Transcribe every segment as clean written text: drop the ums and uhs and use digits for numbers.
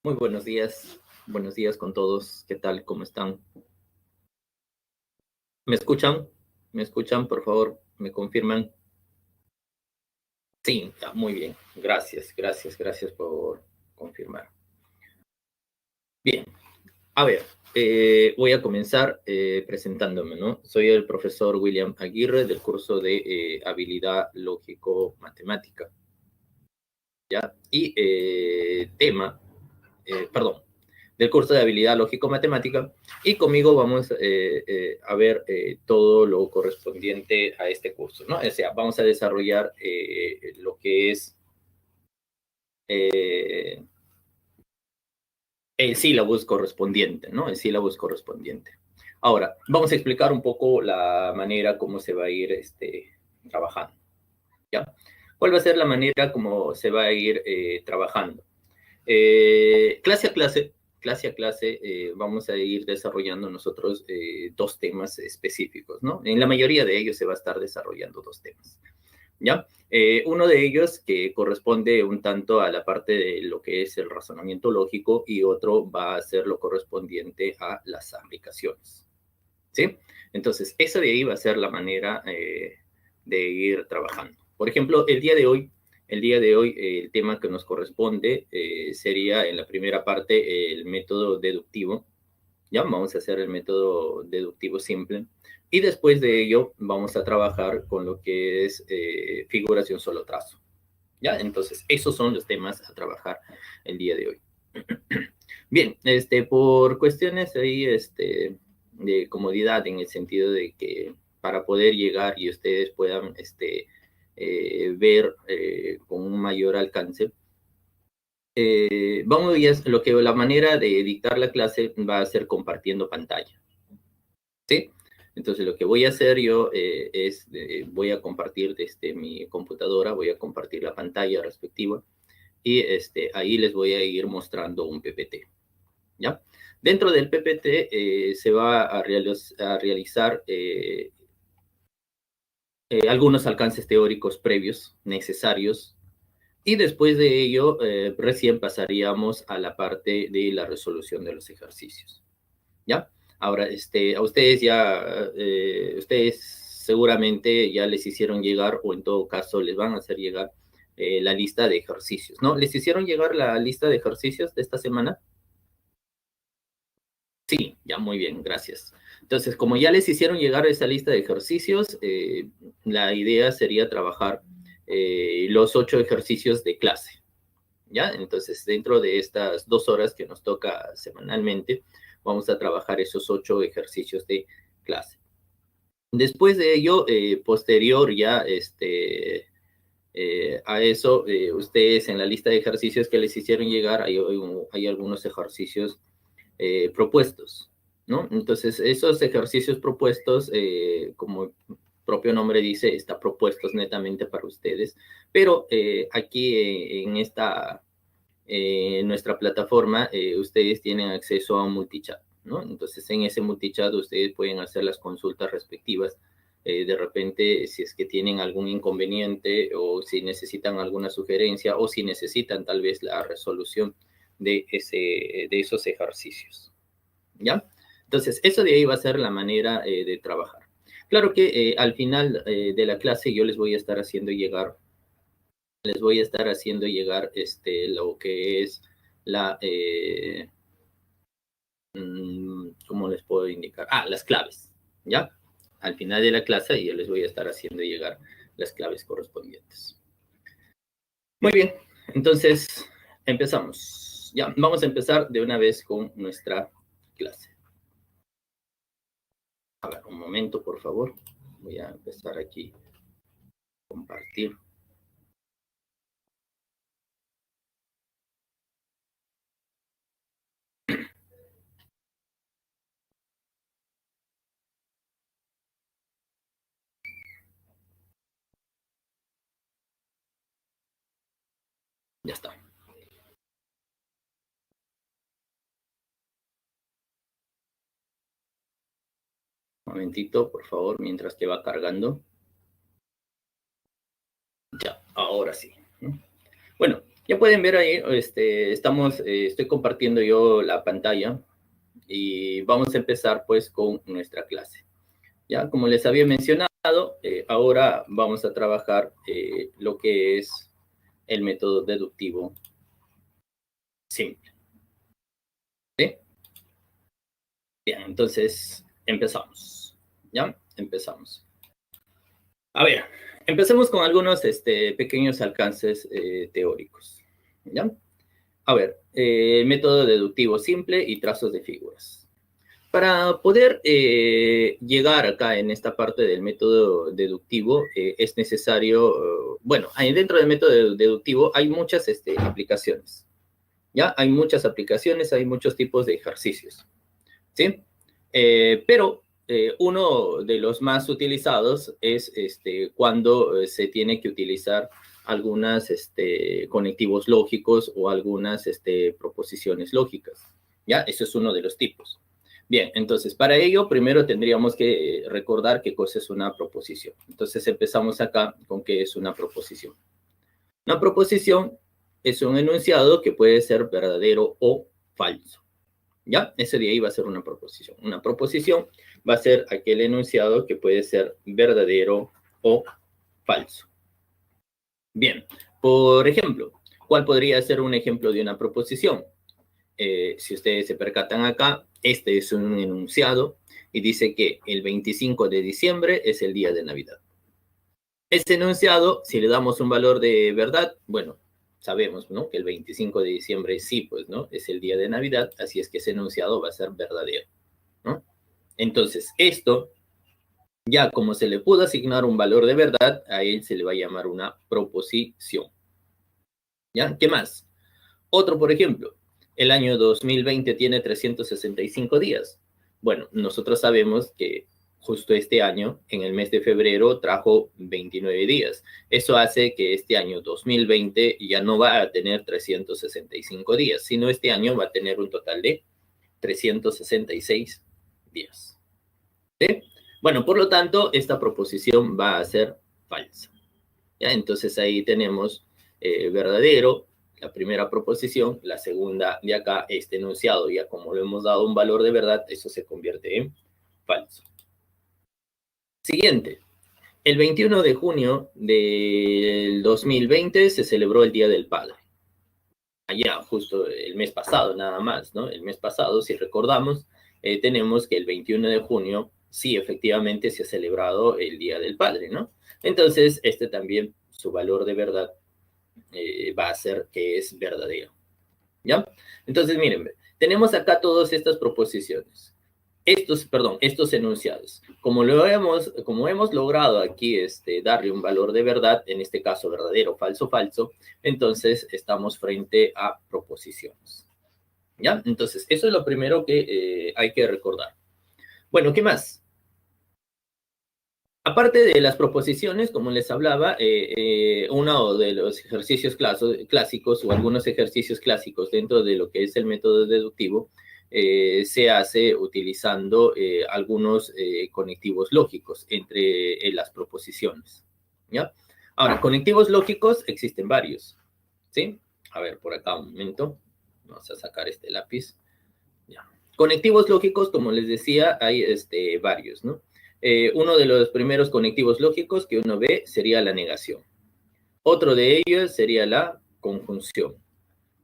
Muy buenos días con todos. ¿Qué tal? ¿Cómo están? ¿Me escuchan? ¿Me escuchan? Por favor, ¿me confirman? Sí, muy bien. Gracias por confirmar. Bien, a ver, voy a comenzar presentándome, ¿no? Soy el profesor William Aguirre del curso de Habilidad Lógico-Matemática, ¿ya? Y perdón, del curso de habilidad lógico-matemática, y conmigo vamos a ver todo lo correspondiente a este curso, ¿no? O sea, vamos a desarrollar lo que es eh, el sílabus correspondiente, ¿no? El sílabus correspondiente. Ahora, vamos a explicar un poco la manera como se va a ir trabajando, ¿ya? ¿Cuál va a ser la manera como se va a ir trabajando? Clase a clase, vamos a ir desarrollando nosotros dos temas específicos, ¿no? En la mayoría de ellos se va a estar desarrollando dos temas, ¿ya? Uno de ellos que corresponde un tanto a la parte de lo que es el razonamiento lógico y otro va a ser lo correspondiente a las aplicaciones, ¿sí? Entonces, eso de ahí va a ser la manera de ir trabajando. Por ejemplo, el día de hoy, el tema que nos corresponde sería en la primera parte el método deductivo. Ya vamos a hacer el método deductivo simple. Y después de ello vamos a trabajar con lo que es figuración solo trazo. ¿Ya? Entonces, esos son los temas a trabajar el día de hoy. Bien, por cuestiones ahí, de comodidad en el sentido de que para poder llegar y ustedes puedan, ver con un mayor alcance, la manera de dictar la clase va a ser compartiendo pantalla, ¿sí? Entonces, lo que voy a hacer yo voy a compartir desde mi computadora, voy a compartir la pantalla respectiva y ahí les voy a ir mostrando un PPT. ¿Ya? Dentro del PPT se va a realizar algunos alcances teóricos previos necesarios y después de ello recién pasaríamos a la parte de la resolución de los ejercicios. ¿Ya? Ahora, ustedes seguramente ya les hicieron llegar o en todo caso les van a hacer llegar la lista de ejercicios, ¿no? ¿Les hicieron llegar la lista de ejercicios de esta semana? Sí, ya muy bien, gracias. Entonces, como ya les hicieron llegar esa lista de ejercicios, la idea sería trabajar los 8 ejercicios de clase, ¿ya? Entonces, dentro de estas 2 horas que nos toca semanalmente, vamos a trabajar esos 8 ejercicios de clase. Después de ello, posterior ya a eso, ustedes en la lista de ejercicios que les hicieron llegar, hay algunos ejercicios propuestos, ¿no? Entonces, esos ejercicios propuestos, como el propio nombre dice, está propuestos netamente para ustedes, pero aquí en nuestra plataforma, ustedes tienen acceso a un multichat, ¿no? Entonces, en ese multichat ustedes pueden hacer las consultas respectivas. De repente, si es que tienen algún inconveniente o si necesitan alguna sugerencia o si necesitan tal vez la resolución de esos ejercicios. ¿Ya? Entonces, eso de ahí va a ser la manera de trabajar. Claro que al final de la clase yo les voy a estar haciendo llegar lo que es la, ¿cómo les puedo indicar? Las claves, ¿ya? Al final de la clase yo les voy a estar haciendo llegar las claves correspondientes. Muy bien, entonces empezamos. Ya, vamos a empezar de una vez con nuestra clase. A ver, un momento, por favor. Voy a empezar aquí a compartir. Ya está. Un momentito, por favor, mientras que va cargando. Ya, ahora sí. Bueno, Ya pueden ver ahí, estoy compartiendo yo la pantalla y vamos a empezar pues con nuestra clase. Ya, como les había mencionado, ahora vamos a trabajar lo que es el método deductivo simple. ¿Sí? Bien, entonces empezamos. ¿Ya? Empezamos. A ver, empecemos con algunos pequeños alcances teóricos. ¿Ya? A ver, método deductivo simple y trazos de figuras. Para poder llegar acá en esta parte del método deductivo, es necesario, bueno, dentro del método deductivo hay muchas aplicaciones, ¿ya? Hay muchas aplicaciones, hay muchos tipos de ejercicios, ¿sí? Pero uno de los más utilizados es cuando se tiene que utilizar algunas conectivos lógicos o algunas proposiciones lógicas, ¿ya? Eso es uno de los tipos. Bien, entonces para ello primero tendríamos que recordar qué cosa es una proposición. Entonces empezamos acá con qué es una proposición. Una proposición es un enunciado que puede ser verdadero o falso. ¿Ya? Ese de ahí va a ser una proposición. Una proposición va a ser aquel enunciado que puede ser verdadero o falso. Bien, por ejemplo, ¿cuál podría ser un ejemplo de una proposición? Si ustedes se percatan acá, este es un enunciado y dice que el 25 de diciembre es el día de Navidad. Este enunciado, si le damos un valor de verdad, bueno, sabemos, ¿no? Que el 25 de diciembre sí, pues, ¿no? Es el día de Navidad, así es que ese enunciado va a ser verdadero, ¿no? Entonces, esto, ya como se le pudo asignar un valor de verdad, a él se le va a llamar una proposición. ¿Ya? ¿Qué más? Otro, por ejemplo, el año 2020 tiene 365 días. Bueno, nosotros sabemos que justo este año, en el mes de febrero, trajo 29 días. Eso hace que este año 2020 ya no va a tener 365 días, sino este año va a tener un total de 366 días. ¿Sí? Bueno, por lo tanto, esta proposición va a ser falsa. ¿Ya? Entonces ahí tenemos verdadero, la primera proposición, la segunda de acá, este enunciado, ya como le hemos dado un valor de verdad, eso se convierte en falso. Siguiente. El 21 de junio del 2020 se celebró el Día del Padre. Allá, justo el mes pasado, nada más, ¿no? El mes pasado, si recordamos, tenemos que el 21 de junio, sí, efectivamente se ha celebrado el Día del Padre, ¿no? Entonces, también, su valor de verdad va a ser que es verdadero. ¿Ya? Entonces, miren, tenemos acá todas estas proposiciones. Estos enunciados. Como hemos logrado aquí darle un valor de verdad, en este caso verdadero, falso, falso, entonces estamos frente a proposiciones. ¿Ya? Entonces, eso es lo primero que hay que recordar. Bueno, ¿qué más? Aparte de las proposiciones, como les hablaba, uno de los ejercicios clásicos o algunos ejercicios clásicos dentro de lo que es el método deductivo se hace utilizando algunos conectivos lógicos entre las proposiciones. ¿Ya? Ahora, conectivos lógicos existen varios. ¿Sí? A ver, por acá un momento. Vamos a sacar este lápiz. Ya. Conectivos lógicos, como les decía, hay varios, ¿no? Uno de los primeros conectivos lógicos que uno ve sería la negación. Otro de ellos sería la conjunción.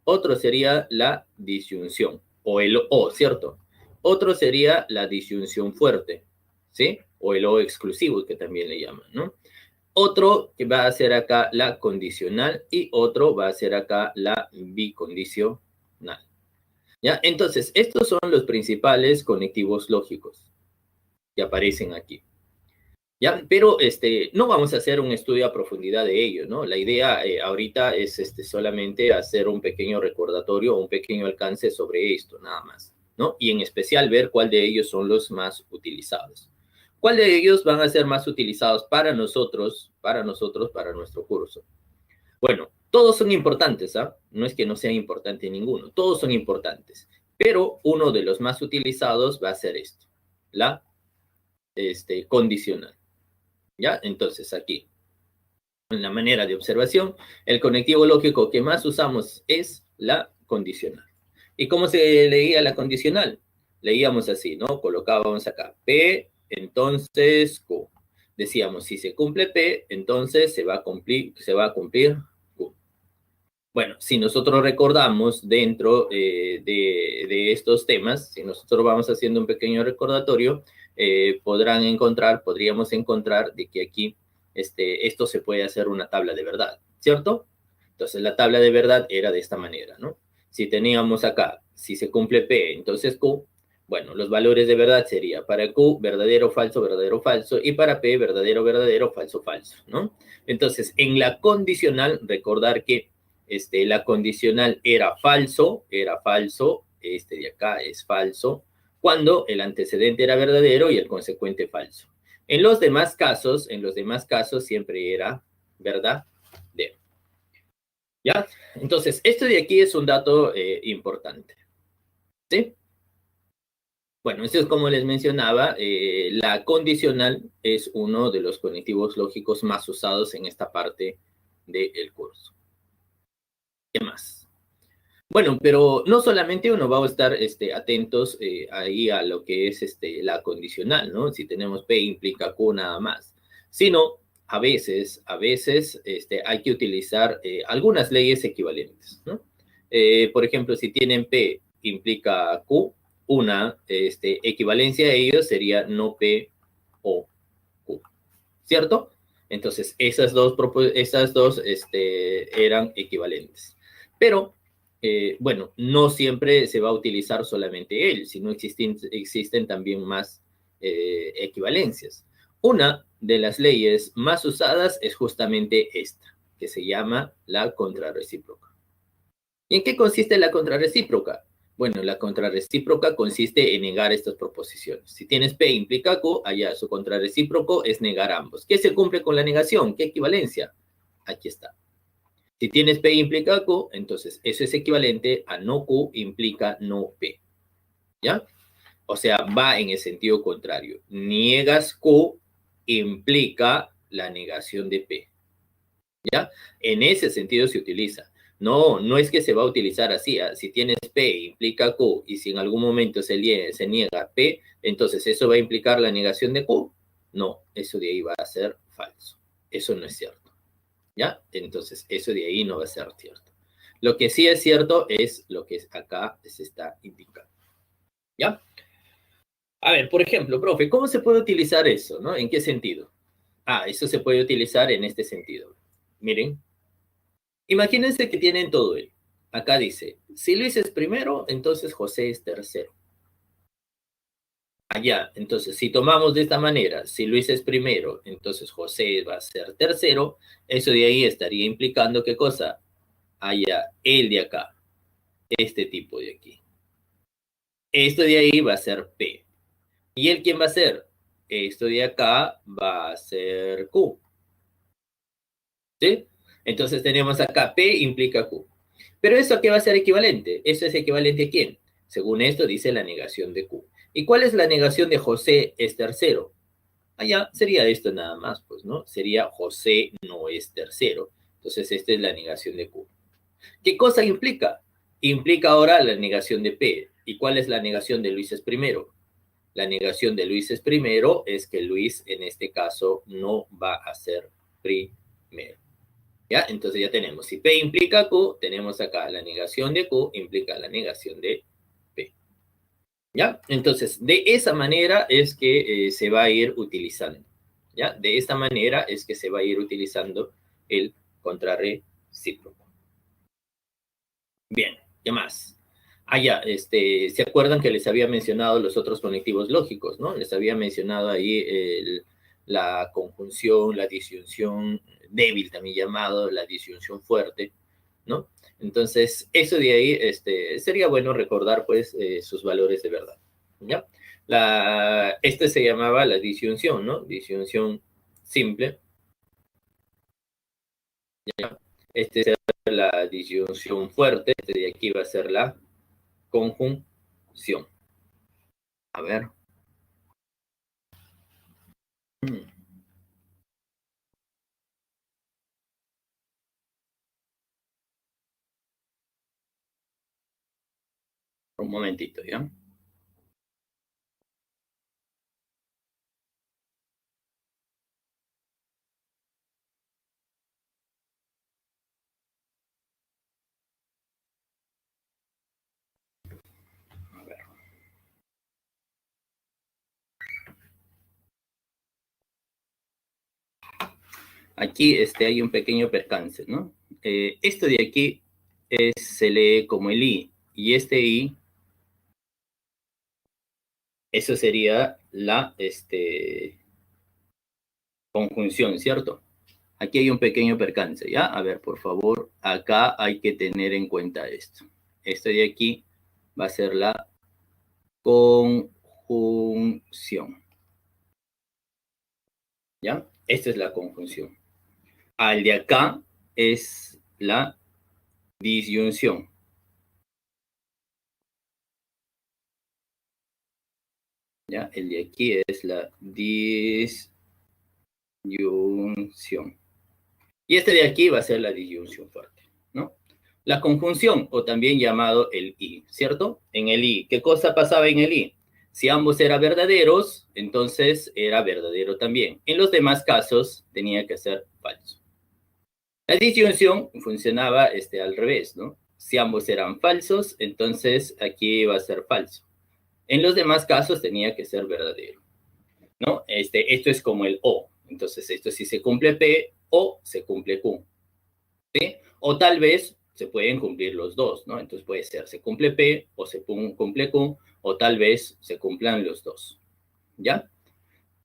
Otro sería la disyunción, o el o, ¿cierto? Otro sería la disyunción fuerte, ¿sí? O el o exclusivo, que también le llaman, ¿no? Otro que va a ser acá la condicional y otro va a ser acá la bicondicional. ¿Ya? Entonces, estos son los principales conectivos lógicos que aparecen aquí. ¿Ya? Pero no vamos a hacer un estudio a profundidad de ello, ¿no? La idea ahorita es solamente hacer un pequeño recordatorio o un pequeño alcance sobre esto, nada más, ¿no? Y en especial ver cuál de ellos son los más utilizados. ¿Cuál de ellos van a ser más utilizados para nosotros, para nuestro curso? Bueno, todos son importantes, ¿ah? No es que no sea importante ninguno, todos son importantes, pero uno de los más utilizados va a ser esto, la condicional, ¿ya? Entonces aquí, en la manera de observación, el conectivo lógico que más usamos es la condicional. ¿Y cómo se leía la condicional? Leíamos así, ¿no? Colocábamos acá P, entonces Q. Decíamos, si se cumple P, entonces se va a cumplir Q. Bueno, si nosotros recordamos dentro de estos temas, si nosotros vamos haciendo un pequeño recordatorio, podríamos encontrar de que aquí esto se puede hacer una tabla de verdad, ¿cierto? Entonces la tabla de verdad era de esta manera, ¿no? Si teníamos acá, si se cumple P, entonces Q, bueno, los valores de verdad sería para Q, verdadero, falso, y para P, verdadero, verdadero, falso, falso, ¿no? Entonces, en la condicional, recordar que la condicional era falso, este de acá es falso, cuando el antecedente era verdadero y el consecuente falso. En los demás casos siempre era verdadero. ¿Ya? Entonces, esto de aquí es un dato importante. ¿Sí? Bueno, esto es como les mencionaba, la condicional es uno de los conectivos lógicos más usados en esta parte del curso. ¿Qué más? Bueno, pero no solamente uno va a estar atentos ahí a lo que es la condicional, ¿no? Si tenemos P implica Q nada más, sino a veces hay que utilizar algunas leyes equivalentes, ¿no? Por ejemplo, si tienen P implica Q, una equivalencia de ellos sería no P o Q, ¿cierto? Entonces, esas dos eran equivalentes. Pero bueno, no siempre se va a utilizar solamente él, sino existen también más equivalencias. Una de las leyes más usadas es justamente esta, que se llama la contrarrecíproca. ¿Y en qué consiste la contrarrecíproca? Bueno, la contrarrecíproca consiste en negar estas proposiciones. Si tienes P implica Q, allá su contrarrecíproco es negar ambos. ¿Qué se cumple con la negación? ¿Qué equivalencia? Aquí está. Si tienes P implica Q, entonces eso es equivalente a no Q implica no P. ¿Ya? O sea, va en el sentido contrario. Niegas Q implica la negación de P. ¿Ya? En ese sentido se utiliza. No, no es que se va a utilizar así. ¿Eh? Si tienes P implica Q y si en algún momento se niega P, entonces eso va a implicar la negación de Q. No, eso de ahí va a ser falso. Eso no es cierto. ¿Ya? Entonces, eso de ahí no va a ser cierto. Lo que sí es cierto es lo que acá se está indicando. ¿Ya? A ver, por ejemplo, profe, ¿cómo se puede utilizar eso? ¿No? ¿En qué sentido? Ah, eso se puede utilizar en este sentido. Miren, imagínense que tienen todo él. Acá dice, si Luis es primero, entonces José es tercero. Allá, entonces, si tomamos de esta manera, si Luis es primero, entonces José va a ser tercero, eso de ahí estaría implicando ¿qué cosa? Allá, el de acá, este tipo de aquí. Esto de ahí va a ser P. ¿Y él quién va a ser? Esto de acá va a ser Q. ¿Sí? Entonces tenemos acá P implica Q. Pero ¿eso a qué va a ser equivalente? ¿Eso es equivalente a quién? Según esto dice la negación de Q. ¿Y cuál es la negación de José es tercero? Allá sería esto nada más, pues, ¿no? Sería José no es tercero. Entonces esta es la negación de Q. ¿Qué cosa implica? Implica ahora la negación de P. ¿Y cuál es la negación de Luis es primero? La negación de Luis es primero es que Luis en este caso no va a ser primero. ¿Ya? Entonces ya tenemos, si P implica Q, tenemos acá la negación de Q implica la negación de P. ¿Ya? Entonces, de esa manera es que se va a ir utilizando. ¿Ya? De esta manera es que se va a ir utilizando el contrarrecíproco. Bien, ¿qué más? Ya, ¿se acuerdan que les había mencionado los otros conectivos lógicos, ¿no? Les había mencionado ahí la conjunción, la disyunción débil también llamado, la disyunción fuerte, ¿no? Entonces, eso de ahí, sería bueno recordar, pues, sus valores de verdad, ¿ya? Se llamaba la disyunción, ¿no? Disyunción simple, ¿ya? Es la disyunción fuerte, de aquí va a ser la conjunción. A ver. Un momentito, ¿ya? A ver. Aquí hay un pequeño percance, ¿no? Esto de aquí se lee como el I, y este I, eso sería la conjunción, ¿cierto? Aquí hay un pequeño percance, ¿ya? A ver, por favor, acá hay que tener en cuenta esto. Esto de aquí va a ser la conjunción, ¿ya? Esta es la conjunción. Al de acá es la disyunción. ¿Ya? El de aquí es la disyunción. Y este de aquí va a ser la disyunción fuerte, ¿no? La conjunción, o también llamado el I, ¿cierto? En el I, ¿qué cosa pasaba en el I? Si ambos eran verdaderos, entonces era verdadero también. En los demás casos tenía que ser falso. La disyunción funcionaba al revés, ¿no? Si ambos eran falsos, entonces aquí va a ser falso. En los demás casos tenía que ser verdadero, ¿no? Esto es como el O. Entonces, esto sí se cumple P o se cumple Q, ¿sí? O tal vez se pueden cumplir los dos, ¿no? Entonces puede ser se cumple P o se cumple Q, o tal vez se cumplan los dos, ¿ya?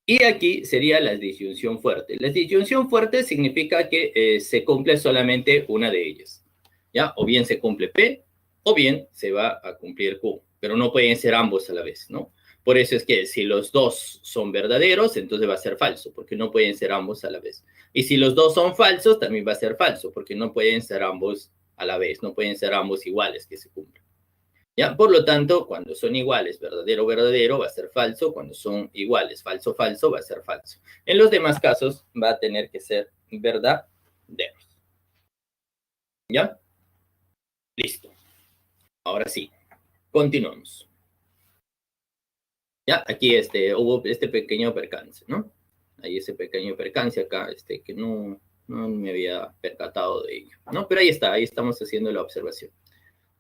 Y aquí sería la disyunción fuerte. La disyunción fuerte significa que se cumple solamente una de ellas, ¿ya? O bien se cumple P, o bien se va a cumplir Q, pero no pueden ser ambos a la vez, ¿no? Por eso es que si los dos son verdaderos, entonces va a ser falso, porque no pueden ser ambos a la vez. Y si los dos son falsos, también va a ser falso, porque no pueden ser ambos a la vez, no pueden ser ambos iguales que se cumplan. ¿Ya? Por lo tanto, cuando son iguales, verdadero, verdadero, va a ser falso. Cuando son iguales, falso, falso, va a ser falso. En los demás casos, va a tener que ser verdaderos. ¿Ya? Listo. Ahora sí, continuamos. Ya, aquí hubo este pequeño percance, ¿no? Hay ese pequeño percance acá, que no me había percatado de ello, ¿no? Pero ahí está, ahí estamos haciendo la observación.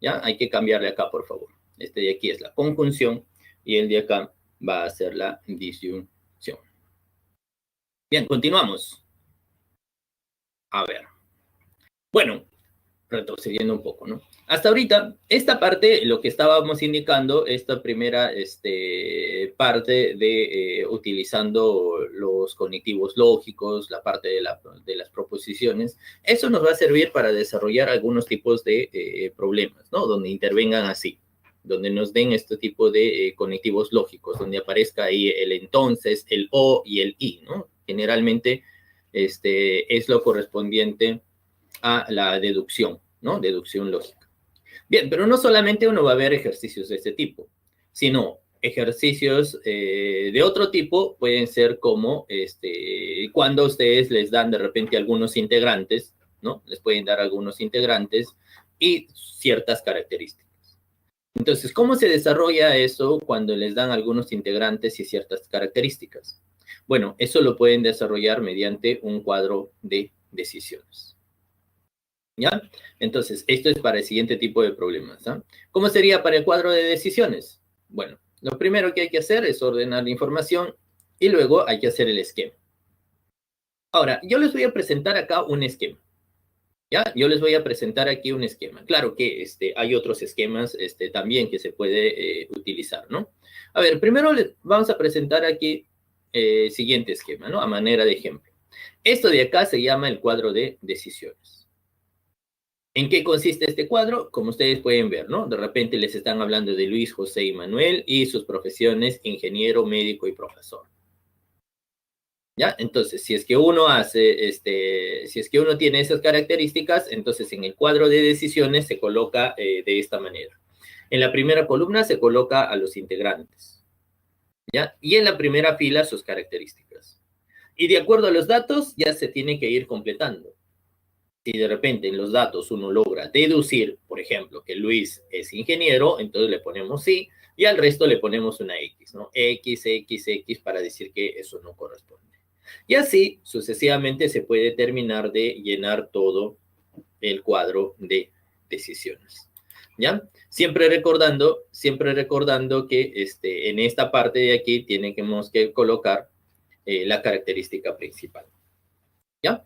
¿Ya? Hay que cambiarle acá, por favor. Este de aquí es la conjunción y el de acá va a ser la disyunción. Bien, continuamos. A ver. Bueno, retrocediendo un poco, ¿no? Hasta ahorita, esta parte, lo que estábamos indicando, esta primera parte de utilizando los cognitivos lógicos, la parte de las proposiciones, eso nos va a servir para desarrollar algunos tipos de problemas, ¿no? Donde intervengan así, donde nos den este tipo de cognitivos lógicos, donde aparezca ahí el entonces, el o y el y, ¿no? Generalmente es lo correspondiente a la deducción, ¿no? Deducción lógica. Bien, pero no solamente uno va a ver ejercicios de este tipo, sino ejercicios de otro tipo pueden ser como cuando ustedes les dan de repente algunos integrantes, ¿no? Les pueden dar algunos integrantes y ciertas características. Entonces, ¿cómo se desarrolla eso cuando les dan algunos integrantes y ciertas características? Bueno, eso lo pueden desarrollar mediante un cuadro de decisiones. ¿Ya? Entonces, esto es para el siguiente tipo de problemas. ¿Ah? ¿Cómo sería para el cuadro de decisiones? Bueno, lo primero que hay que hacer es ordenar la información y luego hay que hacer el esquema. Ahora, yo les voy a presentar acá un esquema. ¿Ya? Yo les voy a presentar aquí un esquema. Claro que hay otros esquemas también que se puede utilizar, ¿no? A ver, primero les vamos a presentar aquí el siguiente esquema, ¿no? A manera de ejemplo. Esto de acá se llama el cuadro de decisiones. ¿En qué consiste este cuadro? Como ustedes pueden ver, ¿no? De repente les están hablando de Luis, José y Manuel y sus profesiones, ingeniero, médico y profesor. ¿Ya? Entonces, si es que uno hace, si es que uno tiene esas características, entonces en el cuadro de decisiones se coloca de esta manera. En la primera columna se coloca a los integrantes, ¿ya? Y en la primera fila sus características. Y de acuerdo a los datos, ya se tiene que ir completando. Si de repente en los datos uno logra deducir, por ejemplo, que Luis es ingeniero, entonces le ponemos sí, y al resto le ponemos una X, ¿no? X para decir que eso no corresponde. Y así sucesivamente se puede terminar de llenar todo el cuadro de decisiones. ¿Ya? Siempre recordando que en esta parte de aquí tenemos que colocar la característica principal. ¿Ya?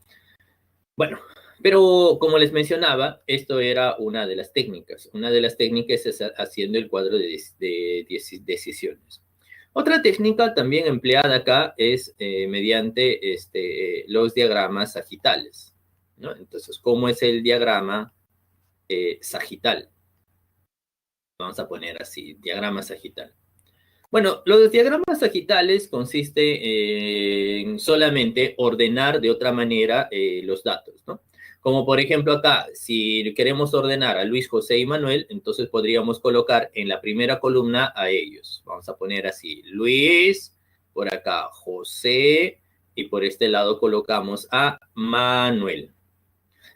Bueno, pero como les mencionaba, esto era una de las técnicas. Una de las técnicas es haciendo el cuadro de decisiones. Otra técnica también empleada acá es mediante los diagramas sagitales, ¿no? Entonces, ¿cómo es el diagrama sagital? Vamos a poner así, diagrama sagital. Bueno, los diagramas sagitales consiste en solamente ordenar de otra manera los datos, ¿no? Como por ejemplo acá, si queremos ordenar a Luis, José y Manuel, entonces podríamos colocar en la primera columna a ellos. Vamos a poner así, Luis, por acá José, y por este lado colocamos a Manuel.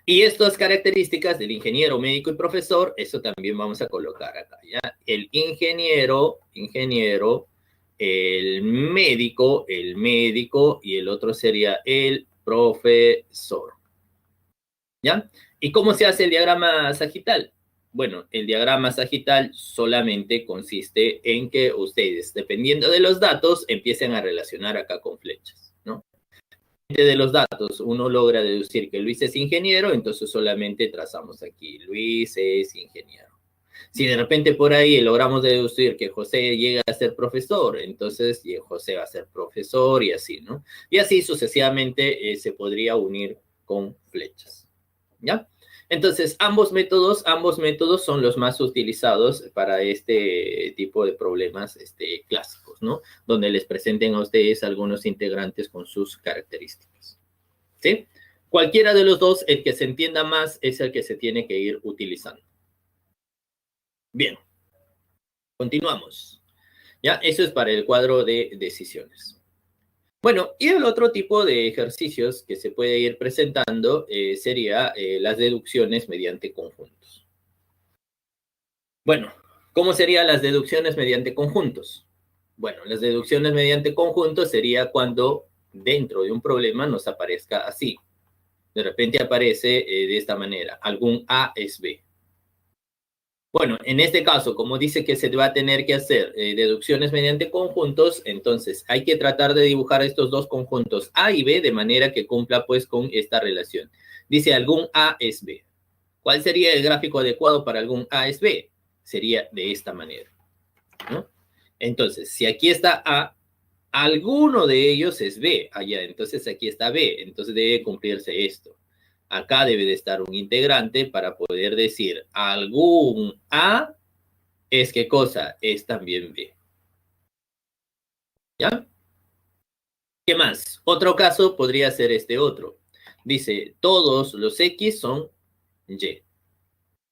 Y estas características del ingeniero, médico y profesor, eso también vamos a colocar acá, ¿ya? El ingeniero, el médico, y el otro sería el profesor, ¿ya? ¿Y cómo se hace el diagrama sagital? Bueno, el diagrama sagital solamente consiste en que ustedes, dependiendo de los datos, empiecen a relacionar acá con flechas, ¿no? De los datos uno logra deducir que Luis es ingeniero, entonces solamente trazamos aquí, Luis es ingeniero. Si de repente por ahí logramos deducir que José llega a ser profesor, entonces José va a ser profesor y así, ¿no? Y así sucesivamente se podría unir con flechas, ¿ya? Entonces, ambos métodos son los más utilizados para este tipo de problemas clásicos, ¿no? Donde les presenten a ustedes algunos integrantes con sus características, ¿sí? Cualquiera de los dos, el que se entienda más, es el que se tiene que ir utilizando. Bien, continuamos. ¿Ya? Eso es para el cuadro de decisiones. Bueno, y el otro tipo de ejercicios que se puede ir presentando sería las deducciones mediante conjuntos. Bueno, ¿cómo serían las deducciones mediante conjuntos? Bueno, las deducciones mediante conjuntos sería cuando dentro de un problema nos aparezca así. De repente aparece de esta manera, algún A es B. Bueno, en este caso, como dice que se va a tener que hacer deducciones mediante conjuntos, entonces hay que tratar de dibujar estos dos conjuntos A y B de manera que cumpla pues con esta relación. Dice algún A es B. ¿Cuál sería el gráfico adecuado para algún A es B? Sería de esta manera, ¿no? Entonces, si aquí está A, alguno de ellos es B, allá, entonces aquí está B, entonces debe cumplirse esto. Acá debe de estar un integrante para poder decir algún A es qué cosa, es también B. ¿Ya? ¿Qué más? Otro caso podría ser este otro. Dice, todos los X son Y.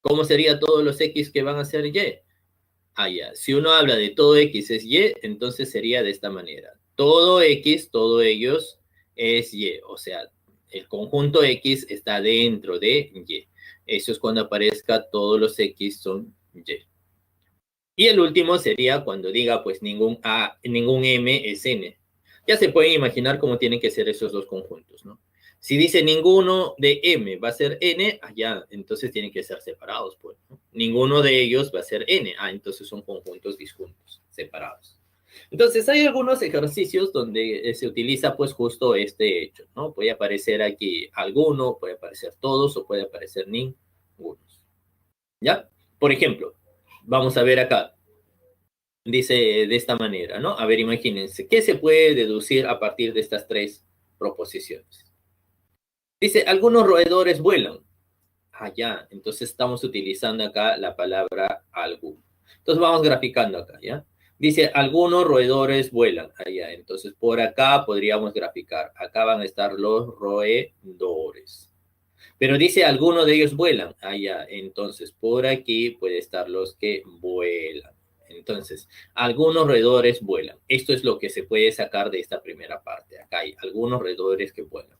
¿Cómo sería todos los X que van a ser Y? Ah, ya. Si uno habla de todo X es Y, entonces sería de esta manera. Todo X, todo ellos es Y. O sea, el conjunto X está dentro de Y. Eso es cuando aparezca todos los X son Y. Y el último sería cuando diga, pues ningún A, ningún M es N. Ya se pueden imaginar cómo tienen que ser esos dos conjuntos, ¿no? Si dice ninguno de M va a ser N, allá, entonces tienen que ser separados, pues, ¿no? Ninguno de ellos va a ser N, entonces son conjuntos disjuntos, separados. Entonces hay algunos ejercicios donde se utiliza pues justo este hecho, ¿no? Puede aparecer aquí alguno, puede aparecer todos o puede aparecer ninguno. ¿Ya? Por ejemplo, vamos a ver acá. Dice de esta manera, ¿no? A ver, imagínense, ¿qué se puede deducir a partir de estas tres proposiciones? Dice, algunos roedores vuelan. Ah, ya, entonces estamos utilizando acá la palabra alguno. Entonces vamos graficando acá, ¿ya? Dice, algunos roedores vuelan. Allá, entonces por acá podríamos graficar. Acá van a estar los roedores. Pero dice, algunos de ellos vuelan. Allá, entonces por aquí puede estar los que vuelan. Entonces, algunos roedores vuelan. Esto es lo que se puede sacar de esta primera parte. Acá hay algunos roedores que vuelan.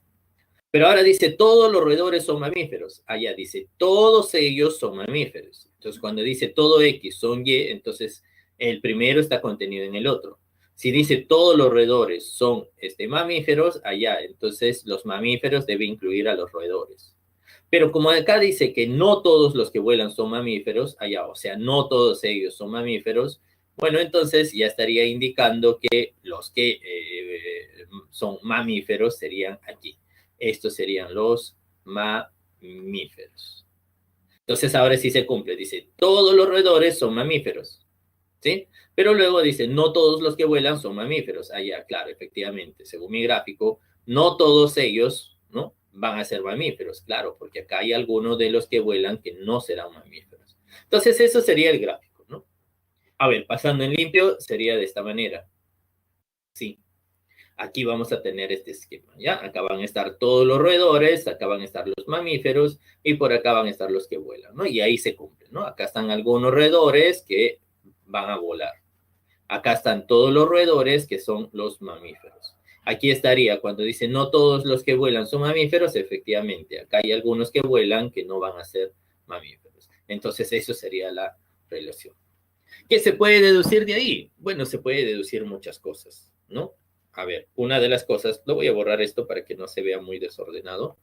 Pero ahora dice, todos los roedores son mamíferos. Allá dice, todos ellos son mamíferos. Entonces, cuando dice todo X son Y, entonces el primero está contenido en el otro. Si dice todos los roedores son mamíferos, allá, entonces los mamíferos deben incluir a los roedores. Pero como acá dice que no todos los que vuelan son mamíferos, allá, o sea, no todos ellos son mamíferos, bueno, entonces ya estaría indicando que los que son mamíferos serían aquí. Estos serían los mamíferos. Entonces ahora sí se cumple. Dice, todos los roedores son mamíferos. ¿Sí? Pero luego dice, no todos los que vuelan son mamíferos. Allá, claro, efectivamente, según mi gráfico, no todos ellos, ¿no? Van a ser mamíferos, claro, porque acá hay algunos de los que vuelan que no serán mamíferos. Entonces, eso sería el gráfico, ¿no? A ver, pasando en limpio, sería de esta manera. Sí. Aquí vamos a tener este esquema, ¿ya? Acá van a estar todos los roedores, acá van a estar los mamíferos y por acá van a estar los que vuelan, ¿no? Y ahí se cumple, ¿no? Acá están algunos roedores que van a volar. Acá están todos los roedores que son los mamíferos. Aquí estaría cuando dice no todos los que vuelan son mamíferos, efectivamente. Acá hay algunos que vuelan que no van a ser mamíferos. Entonces eso sería la relación. ¿Qué se puede deducir de ahí? Bueno, se puede deducir muchas cosas, ¿no? A ver, una de las cosas, lo voy a borrar esto para que no se vea muy desordenado.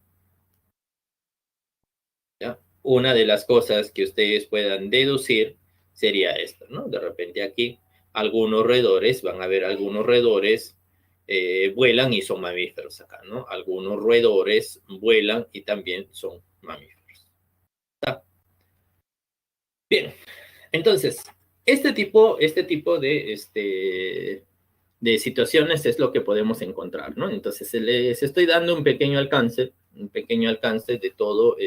¿Ya? Una de las cosas que ustedes puedan deducir sería esto, ¿no? De repente aquí algunos roedores, van a ver algunos roedores vuelan y son mamíferos acá, ¿no? Algunos roedores vuelan y también son mamíferos. ¿Está? Bien, entonces, de situaciones es lo que podemos encontrar, ¿no? Entonces, les estoy dando un pequeño alcance de todo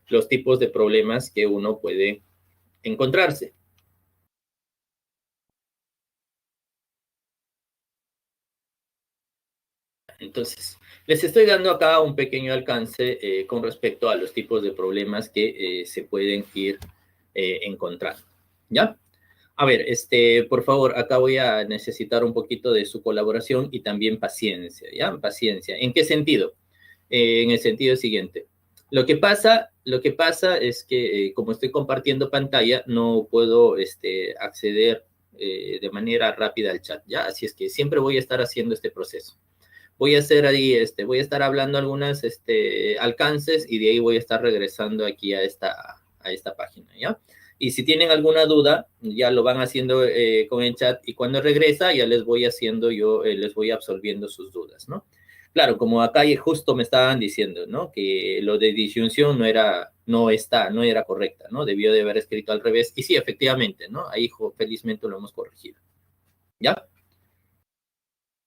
los tipos de problemas que uno puede encontrarse. Entonces, les estoy dando acá un pequeño alcance con respecto a los tipos de problemas que se pueden ir encontrando, ¿ya? A ver, por favor, acá voy a necesitar un poquito de su colaboración y también paciencia, ¿ya? Paciencia. ¿En qué sentido? En el sentido siguiente. Lo que pasa es que como estoy compartiendo pantalla, no puedo acceder de manera rápida al chat, ¿ya? Así es que siempre voy a estar haciendo este proceso. Voy a hacer ahí, voy a estar hablando algunas alcances y de ahí voy a estar regresando aquí a esta página, ¿ya? Y si tienen alguna duda, ya lo van haciendo con el chat y cuando regresa ya les voy haciendo yo, les voy absolviendo sus dudas, ¿no? Claro, como acá justo me estaban diciendo, ¿no? Que lo de disyunción no era correcta, ¿no? Debió de haber escrito al revés. Y sí, efectivamente, ¿no? Ahí felizmente lo hemos corregido. ¿Ya?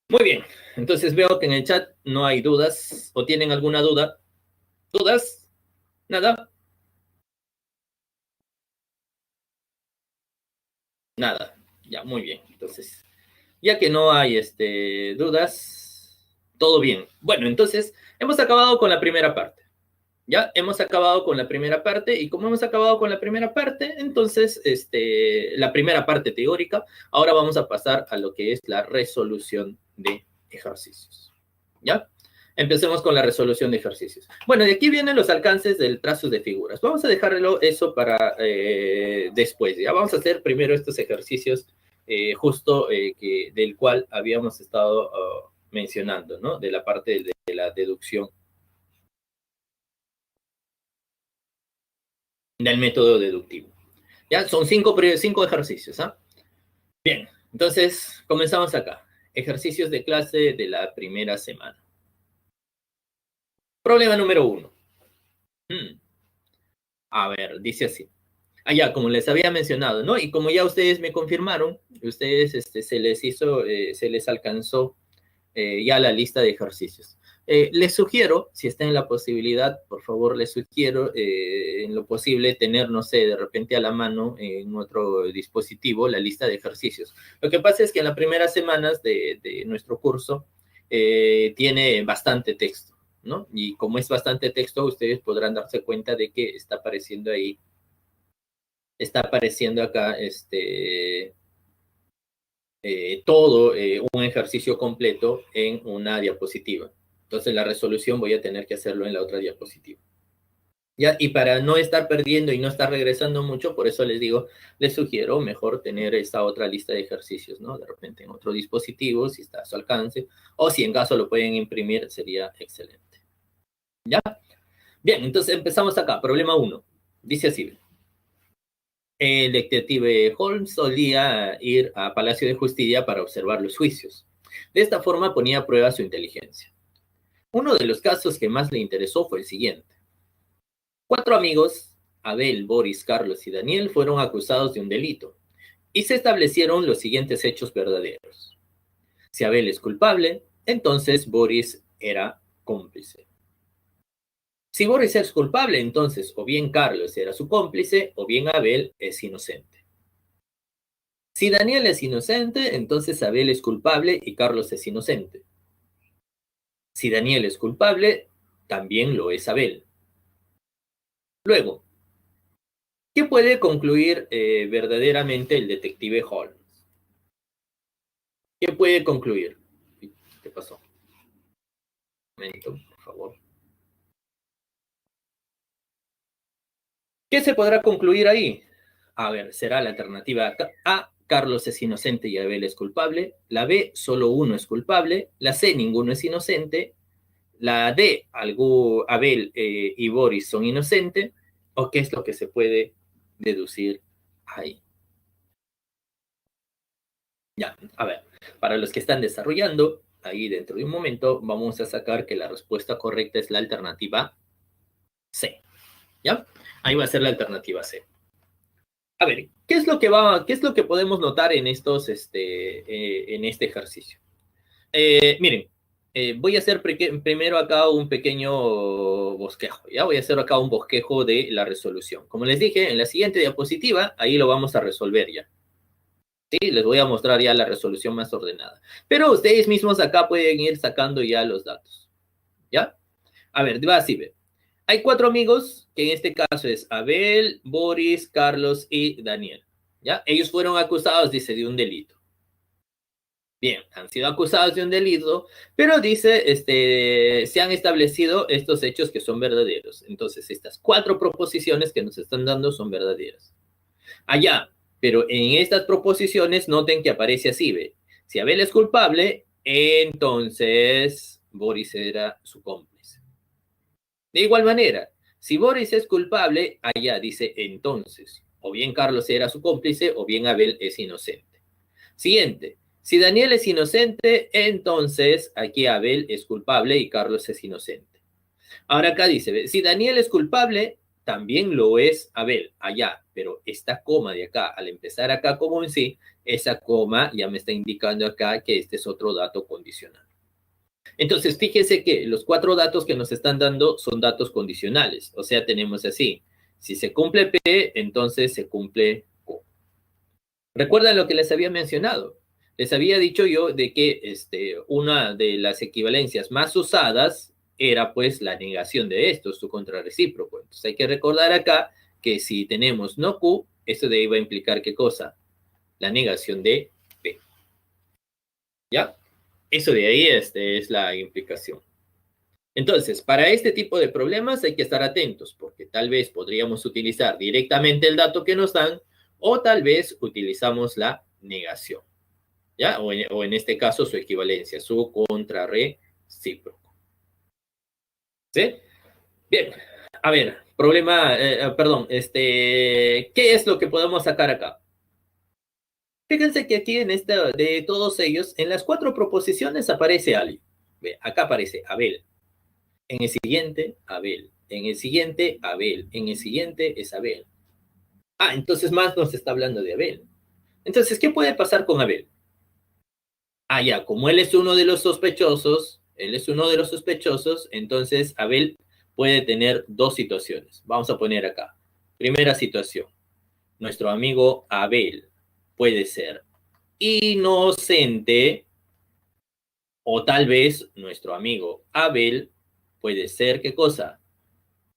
Muy bien. Entonces veo que en el chat no hay dudas. ¿O tienen alguna duda? ¿Dudas? ¿Nada? Nada. Ya, muy bien. Entonces, ya que no hay dudas, todo bien. Bueno, entonces hemos acabado con la primera parte. Ya hemos acabado con la primera parte y como hemos acabado con la primera parte, entonces la primera parte teórica, ahora vamos a pasar a lo que es la resolución de ejercicios. ¿Ya? Empecemos con la resolución de ejercicios. Bueno, de aquí vienen los alcances del trazo de figuras. Vamos a dejarlo eso para después. Ya vamos a hacer primero estos ejercicios del cual habíamos estado mencionando, ¿no? De la parte de la deducción del método deductivo. Ya, son cinco ejercicios, ¿ah? Bien, entonces comenzamos acá. Ejercicios de clase de la primera semana. Problema número 1. A ver, dice así. Ya, como les había mencionado, ¿no? Y como ya ustedes me confirmaron, ustedes se les alcanzó ya la lista de ejercicios. Les sugiero, si está en la posibilidad, por favor, les sugiero en lo posible tener, no sé, de repente a la mano en otro dispositivo la lista de ejercicios. Lo que pasa es que en las primeras semanas de nuestro curso tiene bastante texto, ¿no? Y como es bastante texto, ustedes podrán darse cuenta de que está apareciendo acá todo un ejercicio completo en una diapositiva. Entonces la resolución voy a tener que hacerlo en la otra diapositiva. ¿Ya? Y para no estar perdiendo y no estar regresando mucho, por eso les digo, les sugiero mejor tener esta otra lista de ejercicios, ¿no? De repente en otro dispositivo, si está a su alcance, o si en caso lo pueden imprimir, sería excelente. ¿Ya? Bien, entonces empezamos acá. Problema 1. Dice así. El detective Holmes solía ir a Palacio de Justicia para observar los juicios. De esta forma ponía a prueba su inteligencia. Uno de los casos que más le interesó fue el siguiente. 4 amigos, Abel, Boris, Carlos y Daniel, fueron acusados de un delito y se establecieron los siguientes hechos verdaderos. Si Abel es culpable, entonces Boris era cómplice. Si Boris es culpable, entonces o bien Carlos era su cómplice o bien Abel es inocente. Si Daniel es inocente, entonces Abel es culpable y Carlos es inocente. Si Daniel es culpable, también lo es Abel. Luego, ¿qué puede concluir verdaderamente el detective Holmes? ¿Qué puede concluir? ¿Qué pasó? Un momento, por favor. ¿Qué se podrá concluir ahí? A ver, será la alternativa A, Carlos es inocente y Abel es culpable. La B, solo uno es culpable. La C, ninguno es inocente. La D, Abel y Boris son inocentes. ¿O qué es lo que se puede deducir ahí? Ya, a ver, para los que están desarrollando, ahí dentro de un momento vamos a sacar que la respuesta correcta es la alternativa C. ¿Ya? Ahí va a ser la alternativa C. A ver, qué es lo que podemos notar en en este ejercicio? Miren, voy a hacer primero acá un pequeño bosquejo, ¿ya? Voy a hacer acá un bosquejo de la resolución. Como les dije, en la siguiente diapositiva, ahí lo vamos a resolver ya. Sí, les voy a mostrar ya la resolución más ordenada. Pero ustedes mismos acá pueden ir sacando ya los datos, ¿ya? A ver, va así, ve. Hay 4 amigos, que en este caso es Abel, Boris, Carlos y Daniel, ¿ya? Ellos fueron acusados, dice, de un delito. Bien, han sido acusados de un delito, pero dice, se han establecido estos hechos que son verdaderos. Entonces, estas 4 proposiciones que nos están dando son verdaderas. Allá, pero en estas proposiciones noten que aparece así, ¿ve? Si Abel es culpable, entonces Boris era su cómplice. De igual manera, si Boris es culpable, allá dice entonces, o bien Carlos era su cómplice, o bien Abel es inocente. Siguiente, si Daniel es inocente, entonces aquí Abel es culpable y Carlos es inocente. Ahora acá dice, si Daniel es culpable, también lo es Abel, allá, pero esta coma de acá, al empezar acá como en sí, esa coma ya me está indicando acá que este es otro dato condicional. Entonces, fíjense que los 4 datos que nos están dando son datos condicionales, o sea, tenemos así, si se cumple P, entonces se cumple Q. ¿Recuerdan lo que les había mencionado? Les había dicho yo de que una de las equivalencias más usadas era pues la negación de esto, su contrarrecíproco. Entonces hay que recordar acá que si tenemos no Q, esto de ahí va a implicar ¿qué cosa? La negación de P. ¿Ya? Eso de ahí es la implicación. Entonces, para este tipo de problemas hay que estar atentos, porque tal vez podríamos utilizar directamente el dato que nos dan, o tal vez utilizamos la negación, ¿ya? O en este caso su equivalencia, su contrarrecíproco. ¿Sí? Bien, a ver, perdón, ¿qué es lo que podemos sacar acá? Fíjense que aquí de todos ellos, en las 4 proposiciones aparece alguien. Ve, acá aparece Abel. En el siguiente, Abel. En el siguiente, Abel. En el siguiente es Abel. Ah, entonces más nos está hablando de Abel. Entonces, ¿qué puede pasar con Abel? Ah, ya, como él es uno de los sospechosos, entonces Abel puede tener 2 situaciones. Vamos a poner acá. Primera situación. Nuestro amigo Abel puede ser inocente o tal vez nuestro amigo Abel puede ser, ¿qué cosa?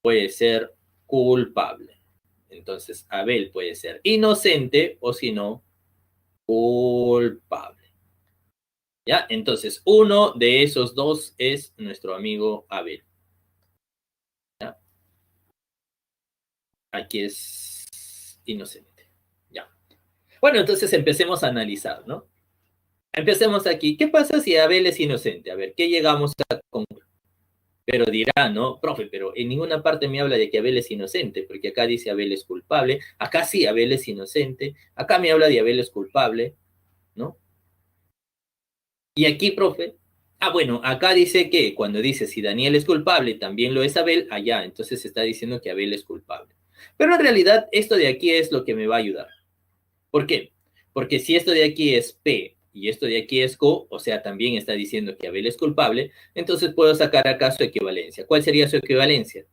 Puede ser culpable. Entonces, Abel puede ser inocente o si no, culpable. ¿Ya? Entonces, uno de esos dos es nuestro amigo Abel. ¿Ya? Aquí es inocente. ¿Ya? Bueno, entonces empecemos a analizar, ¿no? Empecemos aquí. ¿Qué pasa si Abel es inocente? A ver, ¿qué llegamos a concluir? Pero dirá, ¿no? Profe, pero en ninguna parte me habla de que Abel es inocente, porque acá dice Abel es culpable, acá sí Abel es inocente, acá me habla de Abel es culpable, ¿no? Y aquí, profe, bueno, acá dice que cuando dice si Daniel es culpable, también lo es Abel, allá, entonces se está diciendo que Abel es culpable. Pero en realidad esto de aquí es lo que me va a ayudar. ¿Por qué? Porque si esto de aquí es P y esto de aquí es Q, o sea, también está diciendo que Abel es culpable, entonces puedo sacar acá su equivalencia. ¿Cuál sería su equivalencia?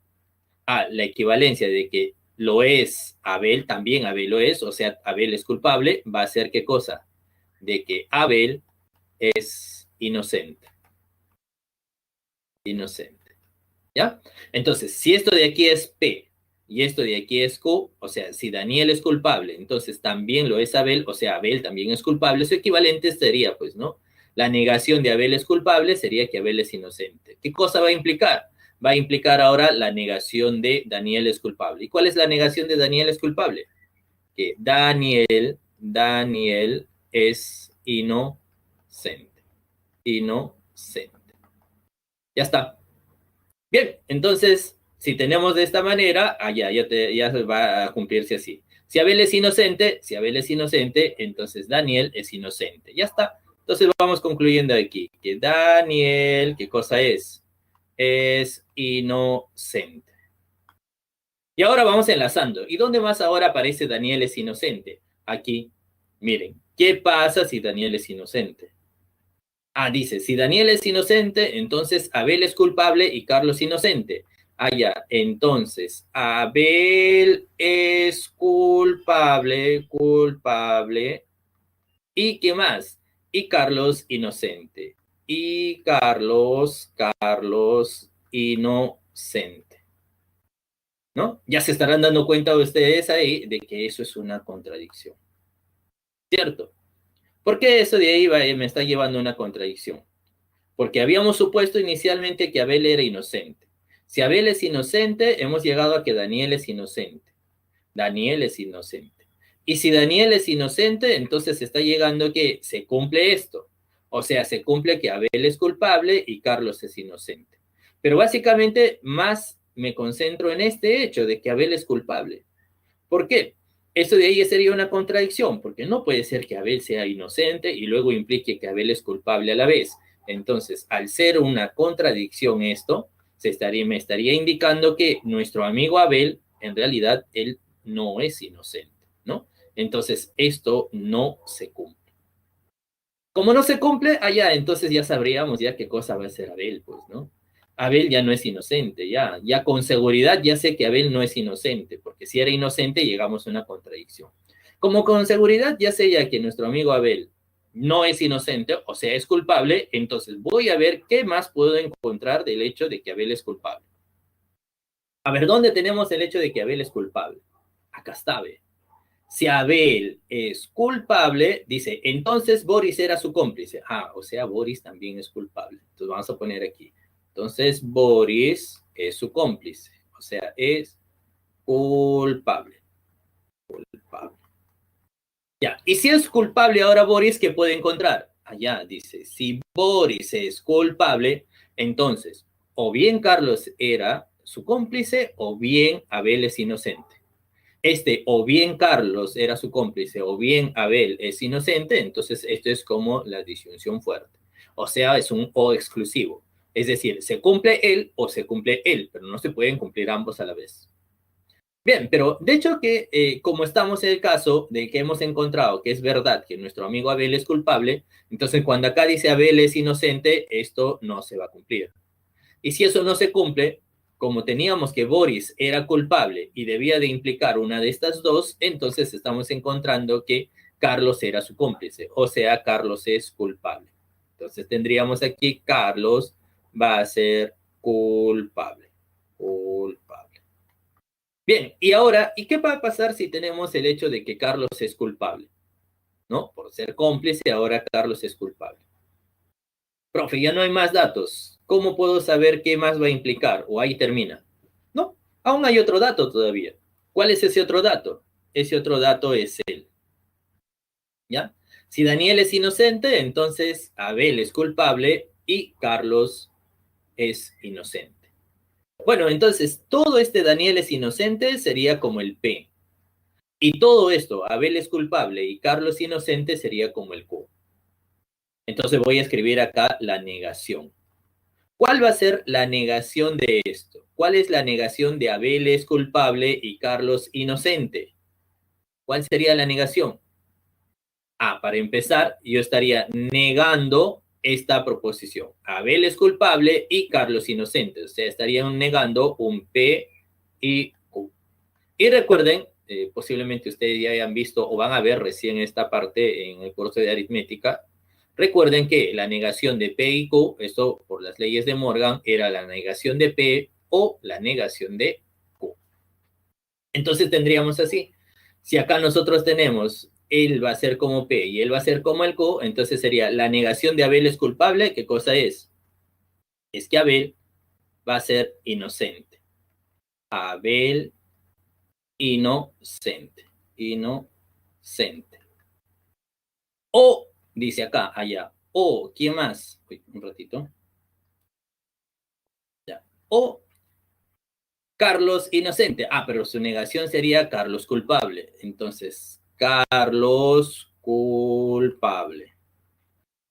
La equivalencia de que lo es Abel, también Abel lo es, o sea, Abel es culpable, va a ser ¿qué cosa? De que Abel es inocente. Inocente. ¿Ya? Entonces, si esto de aquí es P y esto de aquí es Q, o sea, si Daniel es culpable, entonces también lo es Abel, o sea, Abel también es culpable, su equivalente sería, pues, ¿no? La negación de Abel es culpable sería que Abel es inocente. ¿Qué cosa va a implicar? Va a implicar ahora la negación de Daniel es culpable. ¿Y cuál es la negación de Daniel es culpable? Que Daniel es inocente. Inocente. Ya está. Bien, entonces, si tenemos de esta manera, ya se va a cumplirse así. Si Abel es inocente, entonces Daniel es inocente. Ya está. Entonces vamos concluyendo aquí, que Daniel, ¿qué cosa es? Es inocente. Y ahora vamos enlazando. ¿Y dónde más ahora aparece Daniel es inocente? Aquí, miren, ¿qué pasa si Daniel es inocente? Dice, si Daniel es inocente, entonces Abel es culpable y Carlos inocente. Ya, entonces Abel es culpable. ¿Y qué más? Y Carlos inocente. Y Carlos inocente. ¿No? Ya se estarán dando cuenta ustedes ahí de que eso es una contradicción. ¿Cierto? ¿Por qué eso de ahí me está llevando a una contradicción? Porque habíamos supuesto inicialmente que Abel era inocente. Si Abel es inocente, hemos llegado a que Daniel es inocente. Daniel es inocente. Y si Daniel es inocente, entonces se está llegando a que se cumple esto. O sea, se cumple que Abel es culpable y Carlos es inocente. Pero básicamente más me concentro en este hecho de que Abel es culpable. ¿Por qué? Eso de ahí sería una contradicción, porque no puede ser que Abel sea inocente y luego implique que Abel es culpable a la vez. Entonces, al ser una contradicción esto, me estaría indicando que nuestro amigo Abel, en realidad, él no es inocente, ¿no? Entonces, esto no se cumple. Como no se cumple, entonces ya sabríamos ya qué cosa va a ser Abel, pues, ¿no? Abel ya no es inocente, ya con seguridad ya sé que Abel no es inocente, porque si era inocente llegamos a una contradicción. Como con seguridad ya sé ya que nuestro amigo Abel no es inocente, o sea, es culpable, entonces voy a ver qué más puedo encontrar del hecho de que Abel es culpable. A ver, ¿dónde tenemos el hecho de que Abel es culpable? Acá está Abel. Si Abel es culpable, dice, entonces Boris era su cómplice. O sea, Boris también es culpable. Entonces vamos a poner aquí. Entonces Boris es su cómplice. O sea, es culpable. Culpable. Ya. Y si es culpable ahora Boris, ¿qué puede encontrar? Allá dice, si Boris es culpable, entonces, o bien Carlos era su cómplice, o bien Abel es inocente. O bien Carlos era su cómplice o bien Abel es inocente, entonces esto es como la disyunción fuerte. O sea, es un o exclusivo. Es decir, se cumple él o se cumple él, pero no se pueden cumplir ambos a la vez. Bien, pero de hecho que como estamos en el caso de que hemos encontrado que es verdad que nuestro amigo Abel es culpable, entonces cuando acá dice Abel es inocente, esto no se va a cumplir. Y si eso no se cumple, como teníamos que Boris era culpable y debía de implicar una de estas dos, entonces estamos encontrando que Carlos era su cómplice, o sea, Carlos es culpable. Entonces tendríamos aquí Carlos va a ser culpable. Culpable. Bien, y ahora, ¿y qué va a pasar si tenemos el hecho de que Carlos es culpable? ¿No? Por ser cómplice, ahora Carlos es culpable. Profe, ya no hay más datos. ¿Cómo puedo saber qué más va a implicar? ¿O ahí termina? No, aún hay otro dato todavía. ¿Cuál es ese otro dato? Ese otro dato es él. ¿Ya? Si Daniel es inocente, entonces Abel es culpable y Carlos es inocente. Bueno, entonces todo este Daniel es inocente sería como el P. Y todo esto, Abel es culpable y Carlos inocente, sería como el Q. Entonces voy a escribir acá la negación. ¿Cuál va a ser la negación de esto? ¿Cuál es la negación de Abel es culpable y Carlos inocente? ¿Cuál sería la negación? Para empezar, yo estaría negando esta proposición. Abel es culpable y Carlos inocente. O sea, estarían negando un P y Q. Y recuerden, posiblemente ustedes ya hayan visto o van a ver recién esta parte en el curso de aritmética. Recuerden que la negación de P y Q, esto por las leyes de Morgan, era la negación de P o la negación de Q. Entonces tendríamos así. Si acá nosotros tenemos él va a ser como P y él va a ser como el Q, entonces sería la negación de Abel es culpable. ¿Qué cosa es? Es que Abel va a ser inocente. Abel inocente. Inocente. O, dice acá, allá. O, ¿quién más? Uy, un ratito. Ya. O, Carlos inocente. Pero su negación sería Carlos culpable. Entonces, Carlos culpable.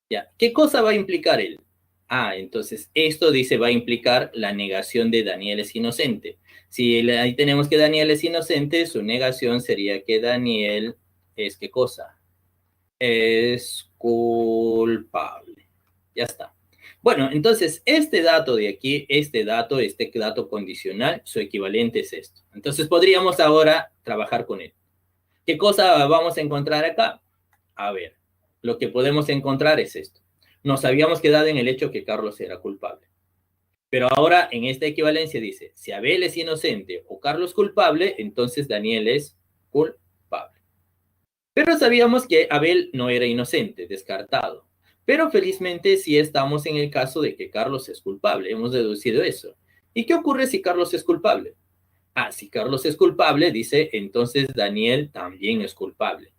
Ya. ¿Qué cosa va a implicar él? Entonces esto dice va a implicar la negación de Daniel es inocente. Si ahí tenemos que Daniel es inocente, su negación sería que Daniel es ¿qué cosa? Es culpable. Ya está. Bueno, entonces este dato de aquí, este dato condicional, su equivalente es esto. Entonces podríamos ahora trabajar con él. ¿Qué cosa vamos a encontrar acá? A ver, lo que podemos encontrar es esto. Nos habíamos quedado en el hecho que Carlos era culpable. Pero ahora en esta equivalencia dice, si Abel es inocente o Carlos culpable, entonces Daniel es culpable. Pero sabíamos que Abel no era inocente, descartado. Pero felizmente sí estamos en el caso de que Carlos es culpable. Hemos deducido eso. ¿Y qué ocurre si Carlos es culpable? Si Carlos es culpable, dice, entonces Daniel también es culpable.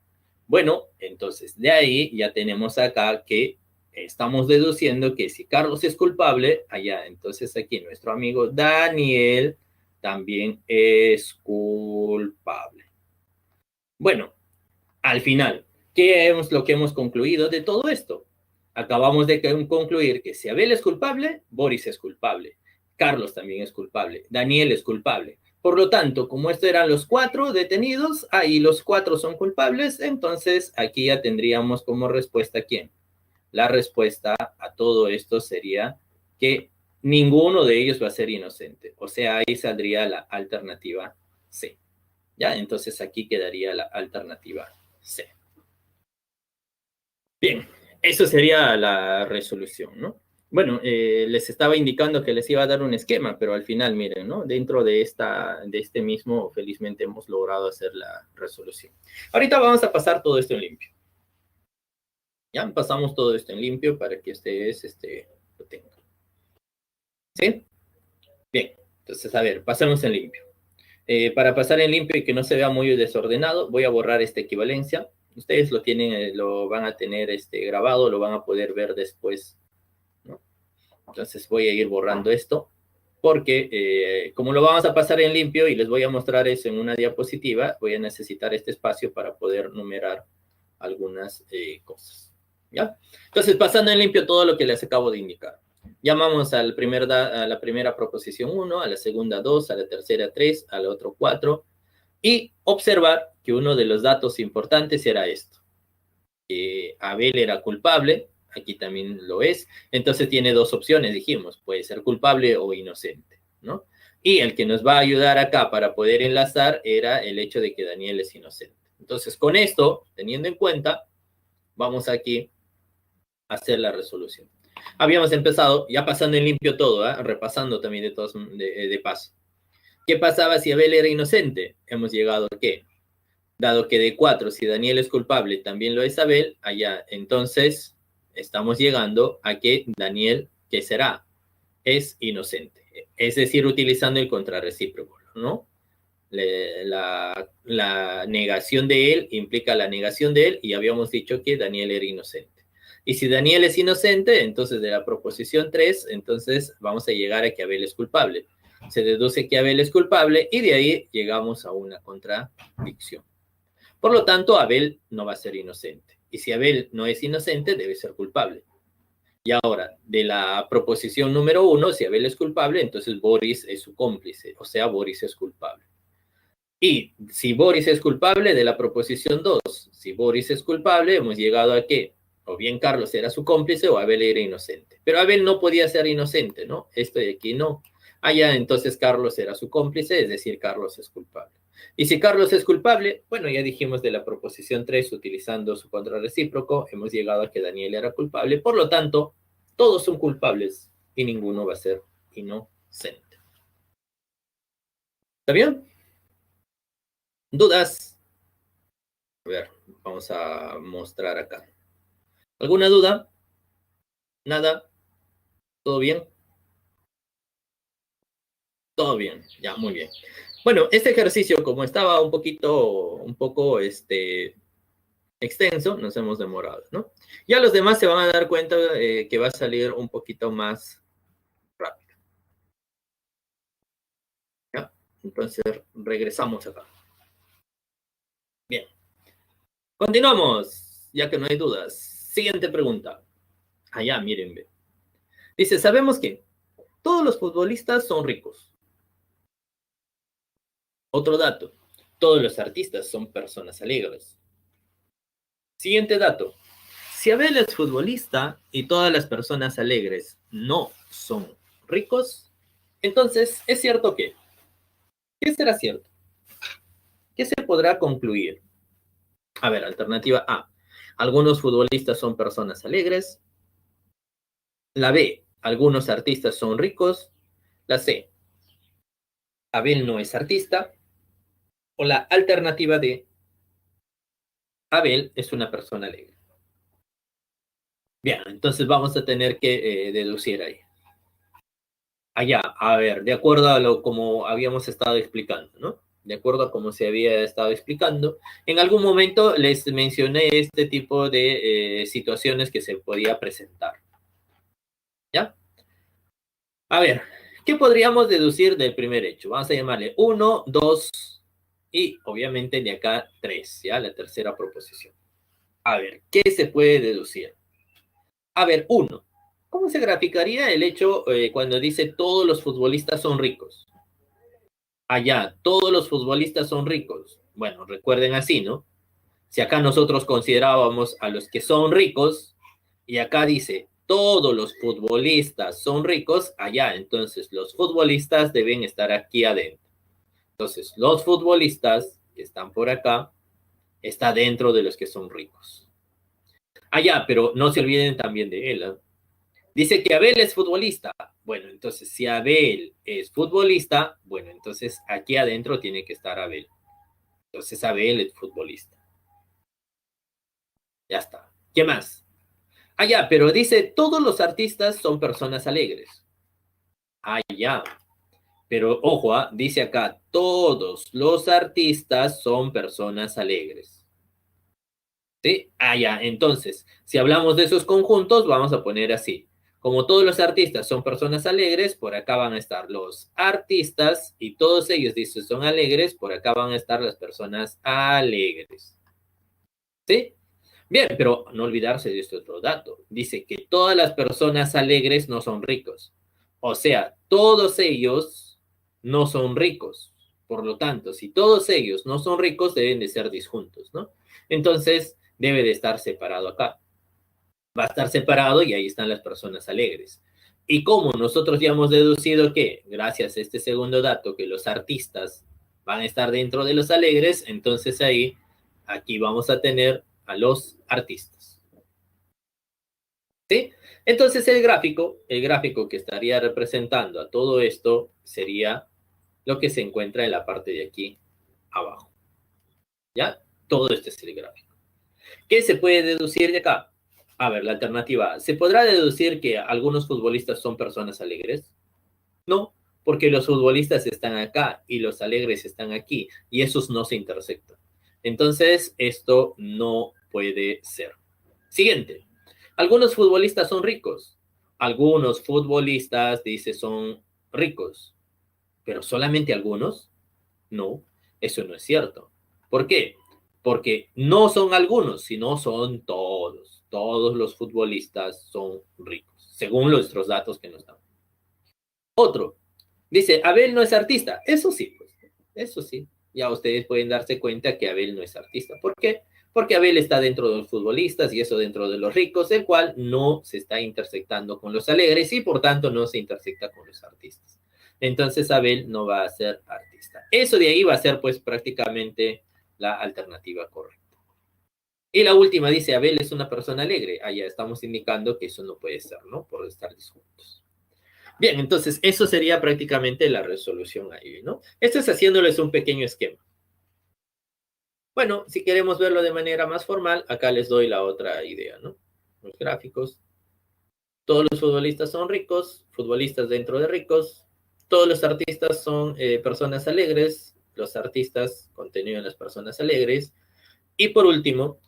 Bueno, entonces de ahí ya tenemos acá que estamos deduciendo que si Carlos es culpable, allá, entonces aquí nuestro amigo Daniel también es culpable. Bueno, al final, ¿qué es lo que hemos concluido de todo esto? Acabamos de concluir que si Abel es culpable, Boris es culpable, Carlos también es culpable, Daniel es culpable. Por lo tanto, como estos eran los 4 detenidos, y los 4 son culpables, entonces aquí ya tendríamos como respuesta ¿quién? La respuesta a todo esto sería que ninguno de ellos va a ser inocente. O sea, ahí saldría la alternativa C. ¿Ya? Entonces aquí quedaría la alternativa C. Bien, eso sería la resolución, ¿no? Bueno, les estaba indicando que les iba a dar un esquema, pero al final, miren, ¿no? Dentro de este mismo, felizmente hemos logrado hacer la resolución. Ahorita vamos a pasar todo esto en limpio. Ya pasamos todo esto en limpio para que ustedes lo tengan. ¿Sí? Bien, entonces, a ver, pasemos en limpio. Para pasar en limpio y que no se vea muy desordenado, voy a borrar esta equivalencia. Ustedes lo tienen, lo van a tener grabado, lo van a poder ver después, ¿no? Entonces voy a ir borrando esto, porque como lo vamos a pasar en limpio y les voy a mostrar eso en una diapositiva, voy a necesitar este espacio para poder numerar algunas cosas, ¿ya? Entonces, pasando en limpio todo lo que les acabo de indicar. Llamamos a la primera proposición 1, a la segunda 2, a la tercera 3, a la otra 4, y observar que uno de los datos importantes era esto. Abel era culpable, aquí también lo es, entonces tiene dos opciones, dijimos, puede ser culpable o inocente, ¿no? Y el que nos va a ayudar acá para poder enlazar era el hecho de que Daniel es inocente. Entonces, con esto, teniendo en cuenta, vamos aquí a hacer la resolución. Habíamos empezado, ya pasando en limpio todo, repasando también de paso. ¿Qué pasaba si Abel era inocente? Hemos llegado a qué? Dado que de 4, si Daniel es culpable, también lo es Abel, allá, entonces estamos llegando a que Daniel, ¿qué será? Es inocente. Es decir, utilizando el contrarrecíproco, ¿no? La negación de él implica la negación de él y habíamos dicho que Daniel era inocente. Y si Daniel es inocente, entonces de la proposición 3, entonces vamos a llegar a que Abel es culpable. Se deduce que Abel es culpable y de ahí llegamos a una contradicción. Por lo tanto, Abel no va a ser inocente. Y si Abel no es inocente, debe ser culpable. Y ahora, de la proposición número 1, si Abel es culpable, entonces Boris es su cómplice, o sea, Boris es culpable. Y si Boris es culpable, de la proposición 2, si Boris es culpable, hemos llegado a que o bien Carlos era su cómplice o Abel era inocente. Pero Abel no podía ser inocente, ¿no? Esto de aquí no. Allá entonces Carlos era su cómplice, es decir, Carlos es culpable. Y si Carlos es culpable, bueno, ya dijimos de la proposición 3, utilizando su contrarrecíproco, hemos llegado a que Daniel era culpable. Por lo tanto, todos son culpables y ninguno va a ser inocente. ¿Está bien? ¿Dudas? A ver, vamos a mostrar acá. ¿Alguna duda? ¿Nada? ¿Todo bien? Todo bien, ya, muy bien. Bueno, este ejercicio, como estaba un poco extenso, nos hemos demorado, ¿no? Ya los demás se van a dar cuenta que va a salir un poquito más rápido. ¿Ya? Entonces, regresamos acá. Bien. Continuamos, ya que no hay dudas. Siguiente pregunta. Allá, miren, ve. Dice, sabemos que todos los futbolistas son ricos. Otro dato, todos los artistas son personas alegres. Siguiente dato, si Abel es futbolista y todas las personas alegres no son ricos, entonces es cierto que, ¿qué será cierto? ¿Qué se podrá concluir? A ver, alternativa A, algunos futbolistas son personas alegres. La B, algunos artistas son ricos. La C, Abel no es artista. O la alternativa D, Abel es una persona alegre. Bien, entonces vamos a tener que deducir ahí. Allá, a ver, de acuerdo a lo como habíamos estado explicando, ¿no? De acuerdo a cómo se había estado explicando, en algún momento les mencioné este tipo de situaciones que se podía presentar. ¿Ya? A ver, ¿qué podríamos deducir del primer hecho? Vamos a llamarle 1, 2 y obviamente de acá 3, ¿ya? La tercera proposición. A ver, ¿qué se puede deducir? A ver, 1. ¿Cómo se graficaría el hecho cuando dice todos los futbolistas son ricos? Allá, todos los futbolistas son ricos. Bueno, recuerden así, ¿no? Si acá nosotros considerábamos a los que son ricos, y acá dice, todos los futbolistas son ricos, allá, entonces los futbolistas deben estar aquí adentro. Entonces, los futbolistas que están por acá, está dentro de los que son ricos. Allá, pero no se olviden también de él, ¿eh? Dice que Abel es futbolista. Bueno, entonces si Abel es futbolista, bueno, entonces aquí adentro tiene que estar Abel. Entonces Abel es futbolista. Ya está. ¿Qué más? Ah, ya, pero dice, todos los artistas son personas alegres. Ah, ya. Pero ojo, dice acá, todos los artistas son personas alegres. ¿Sí? Ah, ya. Entonces, si hablamos de esos conjuntos, vamos a poner así. Como todos los artistas son personas alegres, por acá van a estar los artistas y todos ellos, dicen, son alegres, por acá van a estar las personas alegres. ¿Sí? Bien, pero no olvidarse de este otro dato. Dice que todas las personas alegres no son ricos. O sea, todos ellos no son ricos. Por lo tanto, si todos ellos no son ricos, deben de ser disjuntos, ¿no? Entonces, debe de estar separado acá. Va a estar separado y ahí están las personas alegres. Y como nosotros ya hemos deducido que, gracias a este segundo dato, que los artistas van a estar dentro de los alegres, entonces ahí, aquí vamos a tener a los artistas. ¿Sí? Entonces el gráfico que estaría representando a todo esto sería lo que se encuentra en la parte de aquí abajo. ¿Ya? Todo este es el gráfico. ¿Qué se puede deducir de acá? A ver, la alternativa A. ¿Se podrá deducir que algunos futbolistas son personas alegres? No, porque los futbolistas están acá y los alegres están aquí y esos no se intersectan. Entonces, esto no puede ser. Siguiente. Algunos futbolistas son ricos. Algunos futbolistas, dice, son ricos. ¿Pero solamente algunos? No, eso no es cierto. ¿Por qué? Porque no son algunos, sino son todos. Todos los futbolistas son ricos, según nuestros datos que nos dan. Otro, dice, Abel no es artista. Eso sí, pues, eso sí. Ya ustedes pueden darse cuenta que Abel no es artista. ¿Por qué? Porque Abel está dentro de los futbolistas y eso dentro de los ricos, el cual no se está intersectando con los alegres y por tanto no se intersecta con los artistas. Entonces Abel no va a ser artista. Eso de ahí va a ser pues prácticamente la alternativa correcta. Y la última dice, Abel es una persona alegre. Allá estamos indicando que eso no puede ser, ¿no? Por estar juntos. Bien, entonces eso sería prácticamente la resolución ahí, ¿no? Esto es haciéndoles un pequeño esquema. Bueno, si queremos verlo de manera más formal, acá les doy la otra idea, ¿no? Los gráficos. Todos los futbolistas son ricos, futbolistas dentro de ricos. Todos los artistas son personas alegres, los artistas contenido en las personas alegres. Y por último,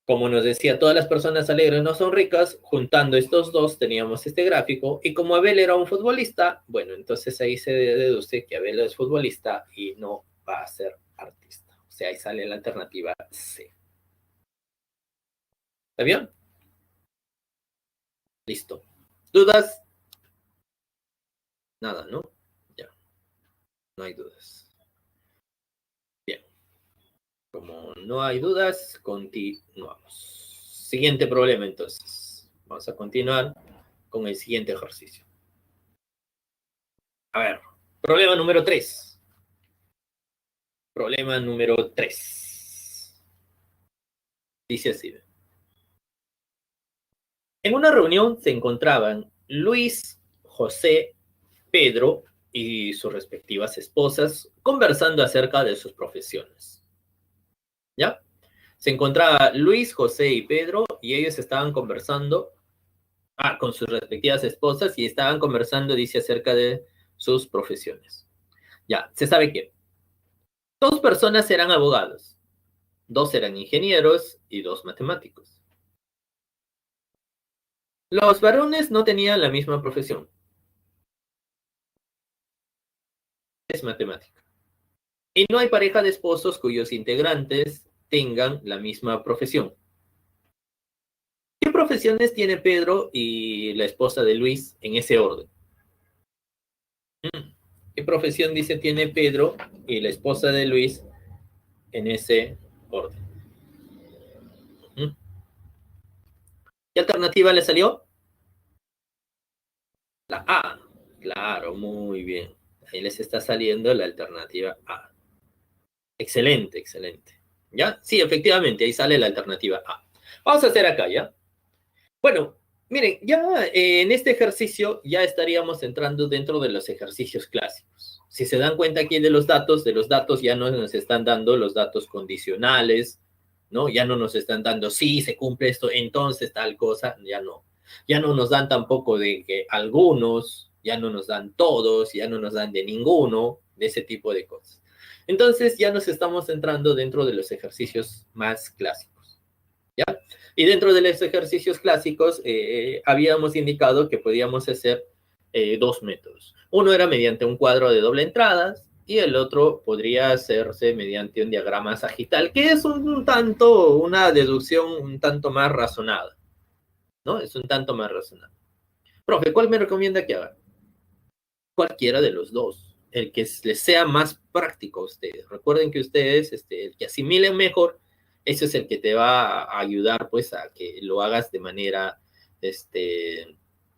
como nos decía, todas las personas alegres no son ricas, juntando estos dos teníamos este gráfico, y como Abel era un futbolista, bueno, entonces ahí se deduce que Abel es futbolista y no va a ser artista. O sea, ahí sale la alternativa C. ¿Está bien? Listo. ¿Dudas? Nada, ¿no? Ya, no hay dudas. Bien. Como no hay dudas, continuamos. Siguiente problema, entonces. Vamos a continuar con el siguiente ejercicio. A ver, problema número 3. Problema número 3. Dice así. En una reunión se encontraban Luis, José, Pedro y sus respectivas esposas conversando acerca de sus profesiones. ¿Ya? Se encontraba Luis, José y Pedro y ellos estaban conversando con sus respectivas esposas y estaban conversando, dice, acerca de sus profesiones. Ya, se sabe que 2 personas eran abogados, 2 eran ingenieros y 2 matemáticos. Los varones no tenían la misma profesión. Es matemática. Y no hay pareja de esposos cuyos integrantes tengan la misma profesión. ¿Qué profesiones tiene Pedro y la esposa de Luis en ese orden? ¿Qué profesión dice tiene Pedro y la esposa de Luis en ese orden? ¿Qué alternativa le salió? La A. Claro, muy bien. Ahí les está saliendo la alternativa A. Excelente, excelente. ¿Ya? Sí, efectivamente, ahí sale la alternativa A. Vamos a hacer acá, ¿ya? Bueno, miren, ya en este ejercicio ya estaríamos entrando dentro de los ejercicios clásicos. Si se dan cuenta aquí de los datos ya no nos están dando los datos condicionales, ¿no? Ya no nos están dando, sí, se cumple esto, entonces tal cosa, ya no. Ya no nos dan tampoco de que algunos, ya no nos dan todos, ya no nos dan de ninguno, de ese tipo de cosas. Entonces ya nos estamos entrando dentro de los ejercicios más clásicos, ¿ya? Y dentro de los ejercicios clásicos habíamos indicado que podíamos hacer 2 métodos. Uno era mediante un cuadro de doble entradas y el otro podría hacerse mediante un diagrama sagital, que es una deducción un tanto más razonada, ¿no? Es un tanto más razonada. Profe, ¿cuál me recomienda que haga? Cualquiera de los dos, el que les sea más práctico a ustedes. Recuerden que ustedes, el que asimilen mejor, ese es el que te va a ayudar, pues, a que lo hagas de manera,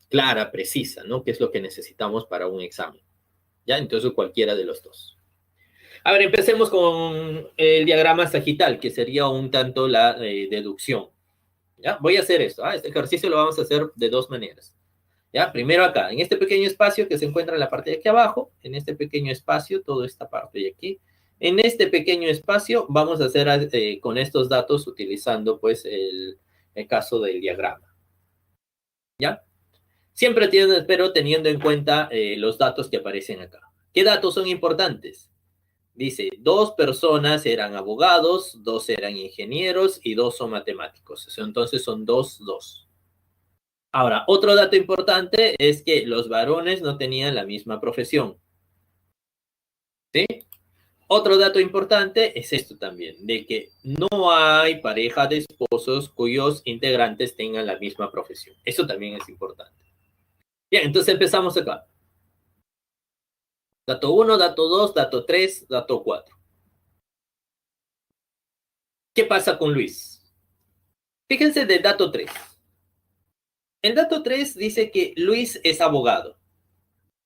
clara, precisa, ¿no? Que es lo que necesitamos para un examen. ¿Ya? Entonces, cualquiera de los dos. A ver, empecemos con el diagrama sagital, que sería un tanto la deducción. ¿Ya? Voy a hacer esto. Este ejercicio lo vamos a hacer de 2 maneras. ¿Ya? Primero acá, en este pequeño espacio que se encuentra en la parte de aquí abajo, en este pequeño espacio, toda esta parte de aquí, en este pequeño espacio vamos a hacer con estos datos utilizando pues el caso del diagrama. ¿Ya? Siempre pero teniendo en cuenta los datos que aparecen acá. ¿Qué datos son importantes? Dice, 2 personas eran abogados, 2 eran ingenieros y 2 son matemáticos. Entonces son 2, 2. Ahora, otro dato importante es que los varones no tenían la misma profesión. ¿Sí? Otro dato importante es esto también, de que no hay pareja de esposos cuyos integrantes tengan la misma profesión. Eso también es importante. Bien, entonces empezamos acá. Dato 1, dato 2, dato 3, dato 4. ¿Qué pasa con Luis? Fíjense del dato 3. El dato 3 dice que Luis es abogado.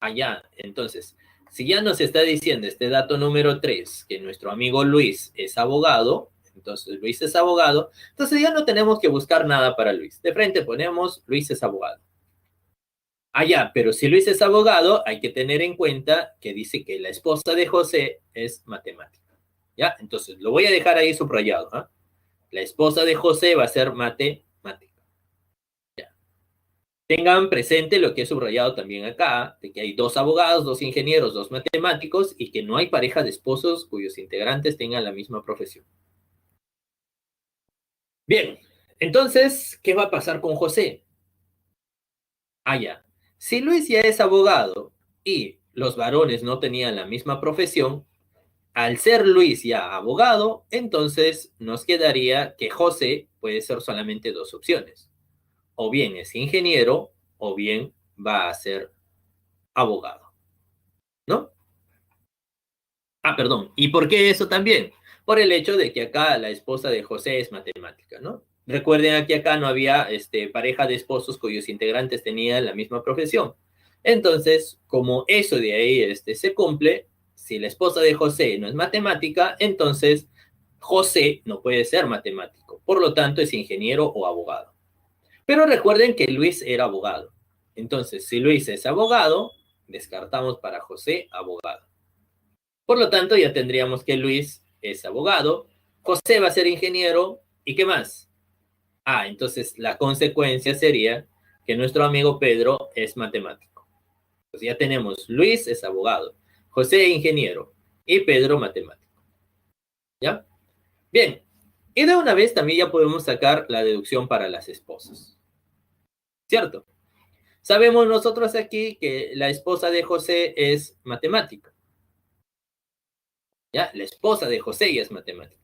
Allá, entonces, si ya nos está diciendo este dato número 3, que nuestro amigo Luis es abogado, entonces Luis es abogado, entonces ya no tenemos que buscar nada para Luis. De frente ponemos Luis es abogado. Allá, pero si Luis es abogado, hay que tener en cuenta que dice que la esposa de José es matemática. ¿Ya? Entonces, lo voy a dejar ahí subrayado. ¿Eh? La esposa de José va a ser matemática. ¿Ya? Tengan presente lo que he subrayado también acá, de que hay 2 abogados, 2 ingenieros, 2 matemáticos y que no hay pareja de esposos cuyos integrantes tengan la misma profesión. Bien, entonces, ¿qué va a pasar con José? Ya. Si Luis ya es abogado y los varones no tenían la misma profesión, al ser Luis ya abogado, entonces nos quedaría que José puede ser solamente 2 opciones. O bien es ingeniero o bien va a ser abogado, ¿no? Perdón. ¿Y por qué eso también? Por el hecho de que acá la esposa de José es matemática, ¿no? Recuerden que acá no había pareja de esposos cuyos integrantes tenían la misma profesión. Entonces, como eso de ahí se cumple, si la esposa de José no es matemática, entonces José no puede ser matemático. Por lo tanto, es ingeniero o abogado. Pero recuerden que Luis era abogado. Entonces, si Luis es abogado, descartamos para José abogado. Por lo tanto, ya tendríamos que Luis es abogado, José va a ser ingeniero, ¿y qué más? Entonces la consecuencia sería que nuestro amigo Pedro es matemático. Pues ya tenemos Luis es abogado, José ingeniero y Pedro matemático. ¿Ya? Bien, y de una vez también ya podemos sacar la deducción para las esposas. ¿Cierto? Sabemos nosotros aquí que la esposa de José es matemática. ¿Ya? La esposa de José ya es matemática.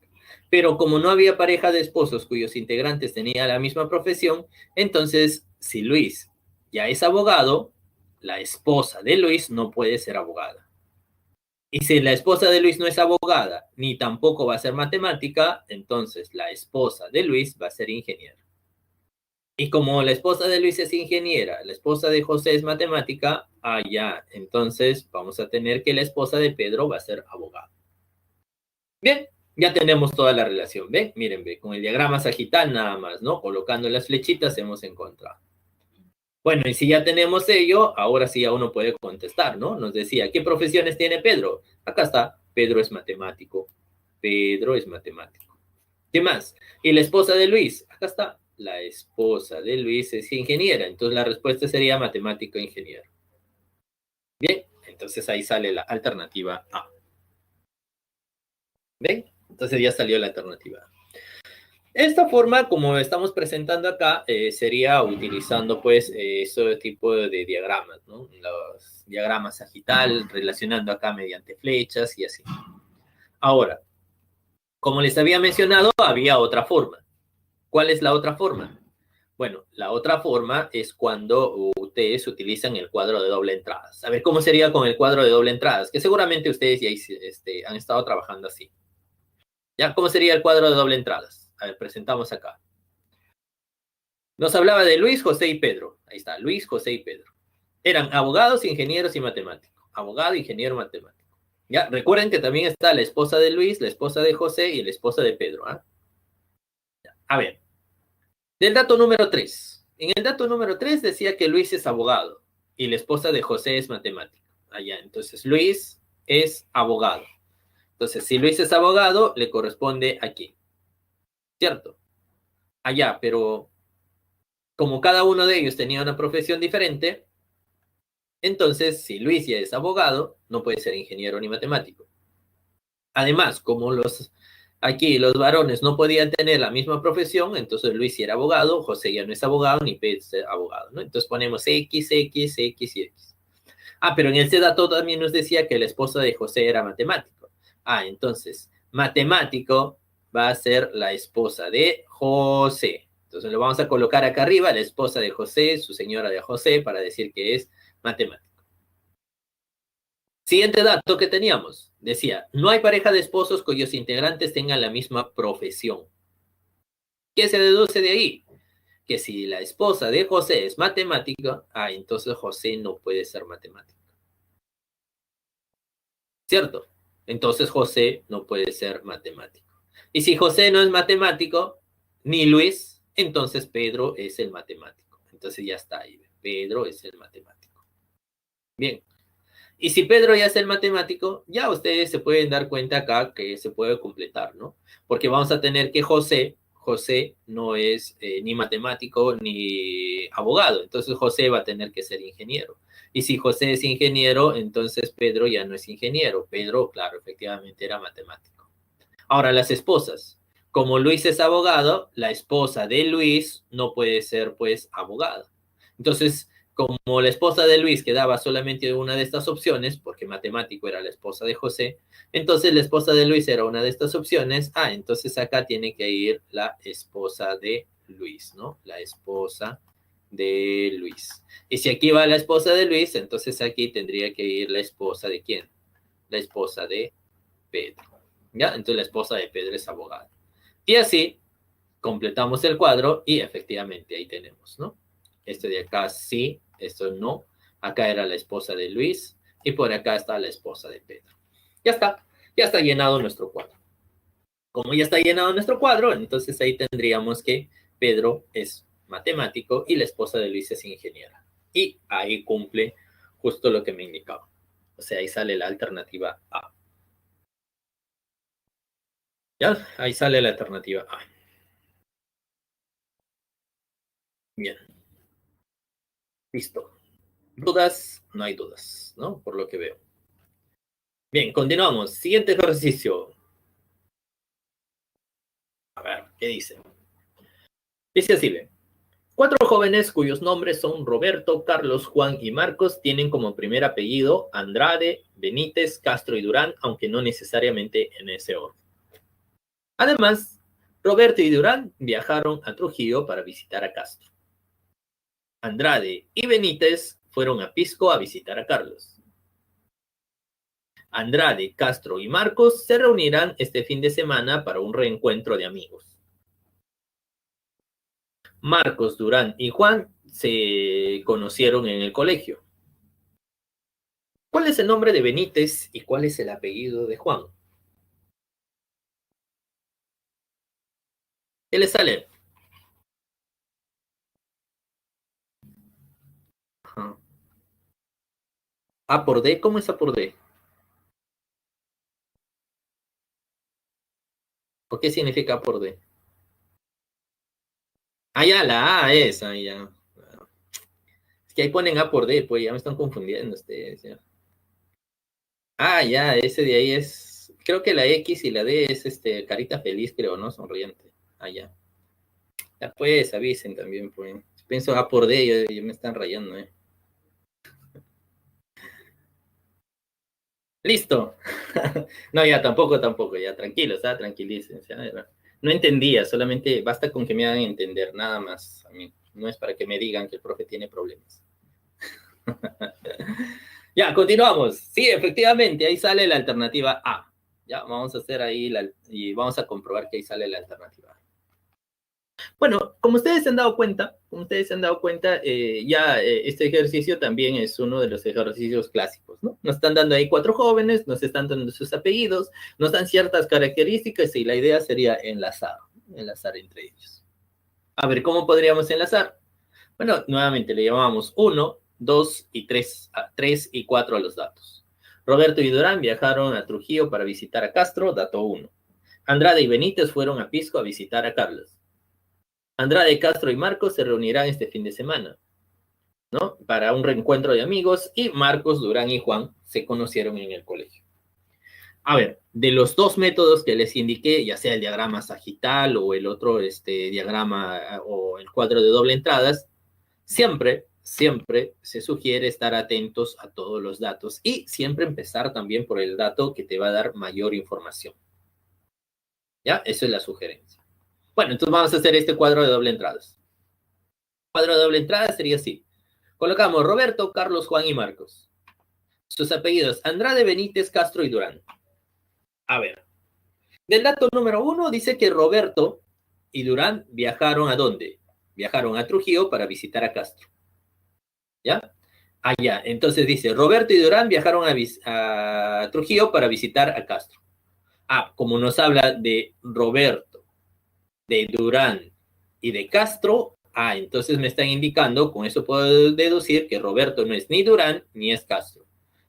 Pero como no había pareja de esposos cuyos integrantes tenían la misma profesión, entonces si Luis ya es abogado, la esposa de Luis no puede ser abogada. Y si la esposa de Luis no es abogada, ni tampoco va a ser matemática, entonces la esposa de Luis va a ser ingeniera. Y como la esposa de Luis es ingeniera, la esposa de José es matemática, ya, entonces vamos a tener que la esposa de Pedro va a ser abogada. Bien, ya tenemos toda la relación, ¿ven? Miren, ve, con el diagrama sagital nada más, ¿no? Colocando las flechitas hemos encontrado. Bueno, y si ya tenemos ello, ahora sí ya uno puede contestar, ¿no? Nos decía, ¿qué profesiones tiene Pedro? Acá está, Pedro es matemático. Pedro es matemático. ¿Qué más? ¿Y la esposa de Luis? Acá está, la esposa de Luis es ingeniera. Entonces la respuesta sería matemático ingeniero. Bien, entonces ahí sale la alternativa A. ¿Ven? Entonces ya salió la alternativa A. Esta forma, como estamos presentando acá, sería utilizando pues ese tipo de diagramas, ¿no? Los diagramas sagital, relacionando acá mediante flechas y así. Ahora, como les había mencionado, había otra forma. ¿Cuál es la otra forma? Bueno, la otra forma es cuando ustedes utilizan el cuadro de doble entradas. A ver cómo sería con el cuadro de doble entradas, que seguramente ustedes ya han estado trabajando así. ¿Ya? ¿Cómo sería el cuadro de doble entradas? A ver, presentamos acá. Nos hablaba de Luis, José y Pedro. Ahí está, Luis, José y Pedro. Eran abogados, ingenieros y matemáticos. Abogado, ingeniero, matemático. Ya, recuerden que también está la esposa de Luis, la esposa de José y la esposa de Pedro. A ver, del dato número 3. En el dato número 3 decía que Luis es abogado y la esposa de José es matemática. Allá, entonces Luis es abogado. Entonces, si Luis es abogado, le corresponde aquí. ¿Cierto? Allá, pero como cada uno de ellos tenía una profesión diferente, entonces si Luis ya es abogado, no puede ser ingeniero ni matemático. Además, como aquí los varones no podían tener la misma profesión, entonces Luis sí era abogado, José ya no es abogado, ni Pedro es abogado, ¿no? Entonces ponemos X, X, X y X. Pero en este dato también nos decía que la esposa de José era matemático. Entonces, matemático va a ser la esposa de José. Entonces lo vamos a colocar acá arriba, la esposa de José, su señora de José, para decir que es matemático. Siguiente dato que teníamos, decía, no hay pareja de esposos cuyos integrantes tengan la misma profesión. ¿Qué se deduce de ahí? Que si la esposa de José es matemática, entonces José no puede ser matemático. ¿Cierto? Entonces José no puede ser matemático. Y si José no es matemático, ni Luis, entonces Pedro es el matemático. Entonces ya está ahí. Pedro es el matemático. Bien. Y si Pedro ya es el matemático, ya ustedes se pueden dar cuenta acá que se puede completar, ¿no? Porque vamos a tener que José no es ni matemático ni abogado, entonces José va a tener que ser ingeniero. Y si José es ingeniero, entonces Pedro ya no es ingeniero. Pedro, claro, efectivamente era matemático. Ahora, las esposas. Como Luis es abogado, la esposa de Luis no puede ser, pues, abogada. Entonces, como la esposa de Luis quedaba solamente una de estas opciones, porque matemático era la esposa de José, entonces la esposa de Luis era una de estas opciones. Entonces acá tiene que ir la esposa de Luis, ¿no? La esposa de Luis. Y si aquí va la esposa de Luis, entonces aquí tendría que ir la esposa de ¿quién? La esposa de Pedro. ¿Ya? Entonces la esposa de Pedro es abogada. Y así completamos el cuadro y efectivamente ahí tenemos, ¿no? Este de acá sí, esto no. Acá era la esposa de Luis y por acá está la esposa de Pedro. Ya está llenado nuestro cuadro. Como ya está llenado nuestro cuadro, entonces ahí tendríamos que Pedro es matemático y la esposa de Luis es ingeniera. Y ahí cumple justo lo que me indicaba. O sea, ahí sale la alternativa A. ¿Ya? Ahí sale la alternativa A. Bien. Listo. ¿Dudas? No hay dudas, ¿no? Por lo que veo. Bien, continuamos. Siguiente ejercicio. A ver, ¿qué dice? Dice así, ve. 4 jóvenes cuyos nombres son Roberto, Carlos, Juan y Marcos tienen como primer apellido Andrade, Benítez, Castro y Durán, aunque no necesariamente en ese orden. Además, Roberto y Durán viajaron a Trujillo para visitar a Castro. Andrade y Benítez fueron a Pisco a visitar a Carlos. Andrade, Castro y Marcos se reunirán este fin de semana para un reencuentro de amigos. Marcos, Durán y Juan se conocieron en el colegio. ¿Cuál es el nombre de Benítez y cuál es el apellido de Juan? ¿Qué le sale? Ajá. A por D, ¿cómo es A por D? ¿O qué significa A por D? Ya, la A es, ya. Es que ahí ponen A por D, pues ya me están confundiendo ustedes, ya. Ya, ese de ahí es, creo que la X y la D es carita feliz, creo, ¿no? Sonriente. Ya. Ya pues, avisen también, pues. Si pienso A por D, ya me están rayando, ¿eh? Listo. No, ya tampoco, ya tranquilos, tranquilícense. No entendía, solamente basta con que me hagan entender, nada más. A mí. No es para que me digan que el profe tiene problemas. Ya, continuamos. Sí, efectivamente, ahí sale la alternativa A. Ya, vamos a hacer ahí y vamos a comprobar que ahí sale la alternativa A. Bueno, como ustedes se han dado cuenta, este ejercicio también es uno de los ejercicios clásicos, ¿no? Nos están dando ahí 4 jóvenes, nos están dando sus apellidos, nos dan ciertas características y la idea sería enlazar entre ellos. A ver, ¿cómo podríamos enlazar? Bueno, nuevamente le llamamos 1, 2 y 3, 3 y 4 a los datos. Roberto y Durán viajaron a Trujillo para visitar a Castro, dato 1. Andrade y Benítez fueron a Pisco a visitar a Carlos. Andrade, Castro y Marcos se reunirán este fin de semana, ¿no? Para un reencuentro de amigos y Marcos, Durán y Juan se conocieron en el colegio. A ver, de los dos métodos que les indiqué, ya sea el diagrama sagital o el otro diagrama o el cuadro de doble entradas, siempre se sugiere estar atentos a todos los datos y siempre empezar también por el dato que te va a dar mayor información. ¿Ya? Eso es la sugerencia. Bueno, entonces vamos a hacer este cuadro de doble entradas. El cuadro de doble entrada sería así. Colocamos Roberto, Carlos, Juan y Marcos. Sus apellidos, Andrade, Benítez, Castro y Durán. A ver, del dato número 1 dice que Roberto y Durán viajaron ¿a dónde? Viajaron a Trujillo para visitar a Castro. ¿Ya? Allá. Entonces dice, Roberto y Durán viajaron a Trujillo para visitar a Castro. Ah, como nos habla de Roberto, de Durán y de Castro, entonces me están indicando, con eso puedo deducir que Roberto no es ni Durán ni es Castro.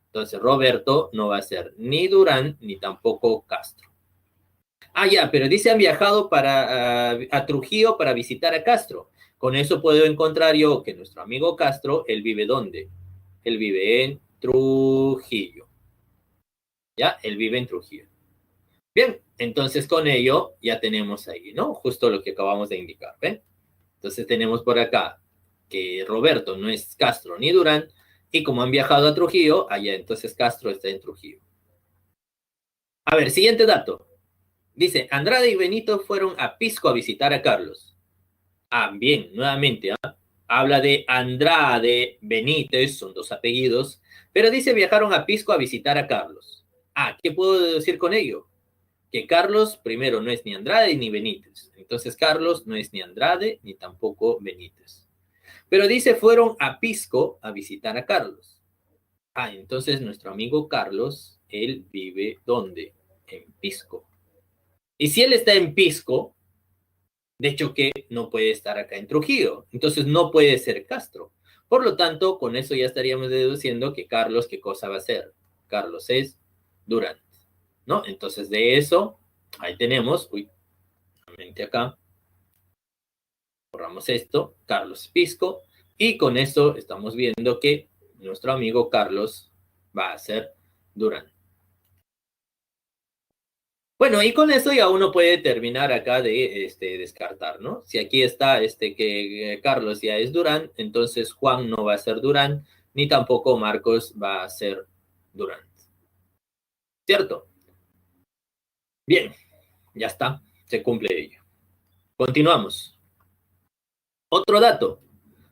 Entonces Roberto no va a ser ni Durán ni tampoco Castro. Ya, pero dice han viajado a Trujillo para visitar a Castro. Con eso puedo encontrar yo que nuestro amigo Castro, él vive ¿dónde? Él vive en Trujillo. ¿Ya? Él vive en Trujillo. Bien, entonces con ello ya tenemos ahí, ¿no? Justo lo que acabamos de indicar, ¿ven? Entonces tenemos por acá que Roberto no es Castro ni Durán, y como han viajado a Trujillo, allá entonces Castro está en Trujillo. A ver, siguiente dato. Dice, Andrade y Benito fueron a Pisco a visitar a Carlos. Bien, nuevamente, habla de Andrade, Benítez, son dos apellidos, pero dice viajaron a Pisco a visitar a Carlos. ¿Qué puedo decir con ello? Que Carlos, primero, no es ni Andrade ni Benítez. Entonces, Carlos no es ni Andrade ni tampoco Benítez. Pero dice fueron a Pisco a visitar a Carlos. Entonces nuestro amigo Carlos, él vive ¿dónde? En Pisco. Y si él está en Pisco, de hecho que no puede estar acá en Trujillo, entonces no puede ser Castro. Por lo tanto, con eso ya estaríamos deduciendo que Carlos, ¿qué cosa va a ser? Carlos es Durán, ¿no? Entonces de eso, ahí tenemos, nuevamente acá, borramos esto, Carlos Pisco, y con eso estamos viendo que nuestro amigo Carlos va a ser Durán. Bueno, y con eso ya uno puede terminar acá de descartar, ¿no? Si aquí está que Carlos ya es Durán, entonces Juan no va a ser Durán, ni tampoco Marcos va a ser Durán. ¿Cierto? Bien, ya está, se cumple ello. Continuamos. Otro dato.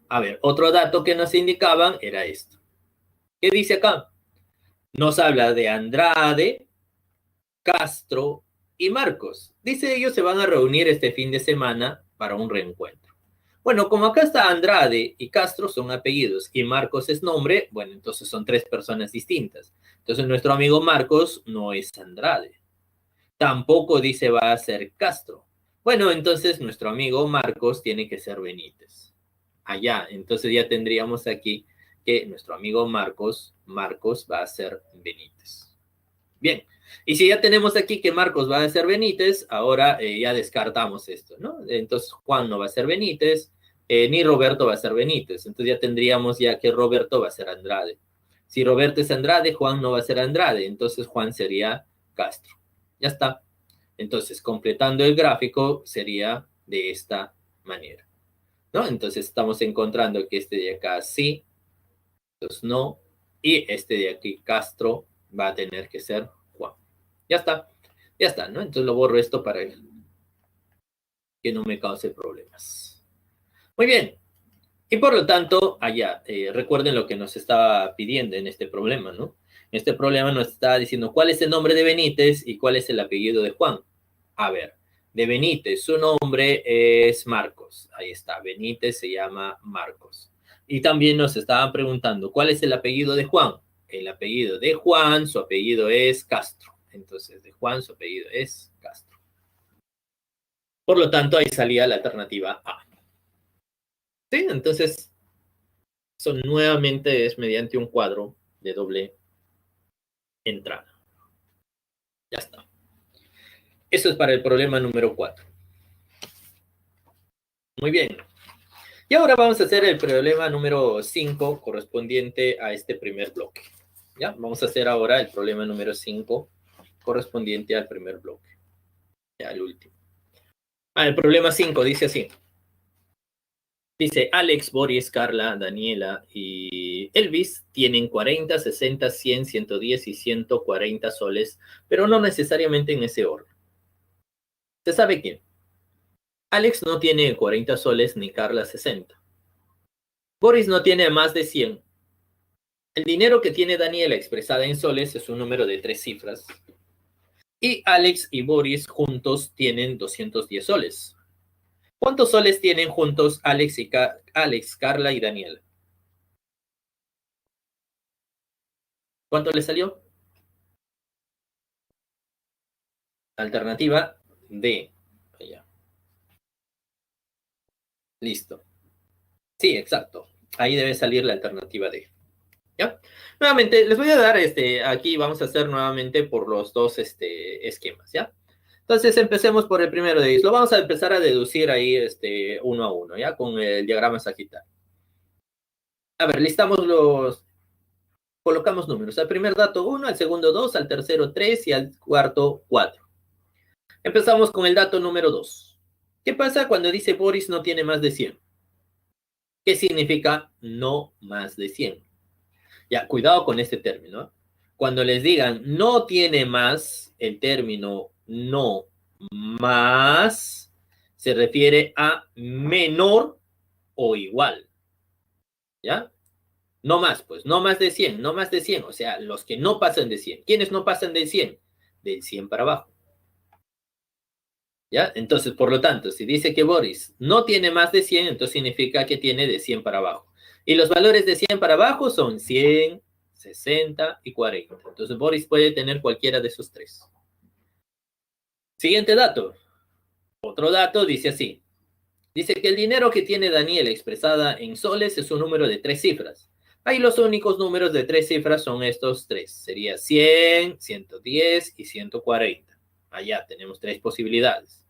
A ver, otro dato que nos indicaban era esto. ¿Qué dice acá? Nos habla de Andrade, Castro y Marcos. Dice ellos se van a reunir este fin de semana para un reencuentro. Bueno, como acá está Andrade y Castro son apellidos y Marcos es nombre, bueno, entonces son tres personas distintas. Entonces nuestro amigo Marcos no es Andrade. Tampoco dice va a ser Castro. Bueno, entonces nuestro amigo Marcos tiene que ser Benítez. Entonces ya tendríamos aquí que nuestro amigo Marcos va a ser Benítez. Bien, y si ya tenemos aquí que Marcos va a ser Benítez, ahora ya descartamos esto, ¿no? Entonces Juan no va a ser Benítez, ni Roberto va a ser Benítez. Entonces ya tendríamos ya que Roberto va a ser Andrade. Si Roberto es Andrade, Juan no va a ser Andrade, entonces Juan sería Castro. Ya está. Entonces, completando el gráfico, sería de esta manera, ¿no? Entonces estamos encontrando que este de acá sí, entonces no, y este de aquí, Castro, va a tener que ser Juan. Ya está, ¿no? Entonces lo borro esto para que no me cause problemas. Muy bien, y por lo tanto, recuerden lo que nos estaba pidiendo en este problema, ¿no? En este problema nos está diciendo cuál es el nombre de Benítez y cuál es el apellido de Juan. A ver, de Benítez, su nombre es Marcos. Ahí está, Benítez se llama Marcos. Y también nos estaban preguntando, ¿cuál es el apellido de Juan? El apellido de Juan, su apellido es Castro. Entonces, de Juan, su apellido es Castro. Por lo tanto, ahí salía la alternativa A. Sí, entonces, eso nuevamente es mediante un cuadro de doble entrada. Ya está. Eso es para el problema número 4. Muy bien. Y ahora vamos a hacer el problema número 5 correspondiente a este primer bloque. ¿Ya? Vamos a hacer ahora el problema número 5 correspondiente al primer bloque. Ya, el último. El problema 5 dice así. Dice, Alex, Boris, Carla, Daniela y Elvis tienen 40, 60, 100, 110 y 140 soles, pero no necesariamente en ese orden. ¿Se sabe quién? Alex no tiene 40 soles ni Carla 60. Boris no tiene más de 100. El dinero que tiene Daniela expresada en soles es un número de 3 cifras. Y Alex y Boris juntos tienen 210 soles. ¿Cuántos soles tienen juntos Alex, Carla y Daniela? ¿Cuánto le salió? Alternativa D. Allá. Listo. Sí, exacto. Ahí debe salir la alternativa D. ¿Ya? Nuevamente, les voy a dar, aquí vamos a hacer nuevamente por los dos esquemas, ¿ya? Entonces, empecemos por el primero de ellos. Lo vamos a empezar a deducir ahí, uno a uno, ¿ya? Con el diagrama sagital. A ver, colocamos números. Al primer dato 1, al segundo 2, al tercero 3 y al cuarto 4. Empezamos con el dato número 2. ¿Qué pasa cuando dice Boris no tiene más de 100? ¿Qué significa no más de 100? Ya, cuidado con este término. Cuando les digan no tiene más, el término no más se refiere a menor o igual. ¿Ya? No más, pues, no más de 100, no más de 100. O sea, los que no pasan de 100. ¿Quiénes no pasan de 100? Del 100 para abajo. ¿Ya? Entonces, por lo tanto, si dice que Boris no tiene más de 100, entonces significa que tiene de 100 para abajo. Y los valores de 100 para abajo son 100, 60 y 40. Entonces, Boris puede tener cualquiera de esos tres. Siguiente dato. Otro dato dice así. Dice que el dinero que tiene Daniela expresada en soles es un número de 3 cifras. Ahí los únicos números de 3 cifras son estos tres. Sería 100, 110 y 140. Allá tenemos 3 posibilidades.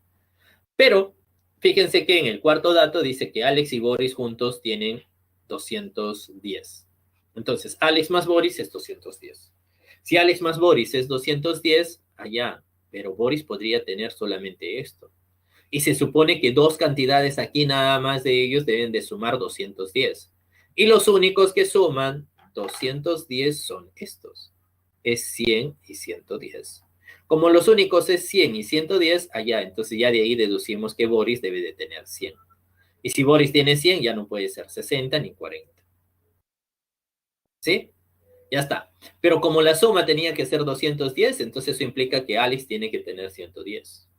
Pero fíjense que en el cuarto dato dice que Alex y Boris juntos tienen 210. Entonces, Alex más Boris es 210. Si Alex más Boris es 210, allá, pero Boris podría tener solamente esto. Y se supone que dos cantidades aquí nada más de ellos deben de sumar 210. Y los únicos que suman 210 son estos. Es 100 y 110. Como los únicos es 100 y 110, allá, entonces ya de ahí deducimos que Boris debe de tener 100. Y si Boris tiene 100, ya no puede ser 60 ni 40. ¿Sí? Ya está. Pero como la suma tenía que ser 210, entonces eso implica que Alex tiene que tener 110.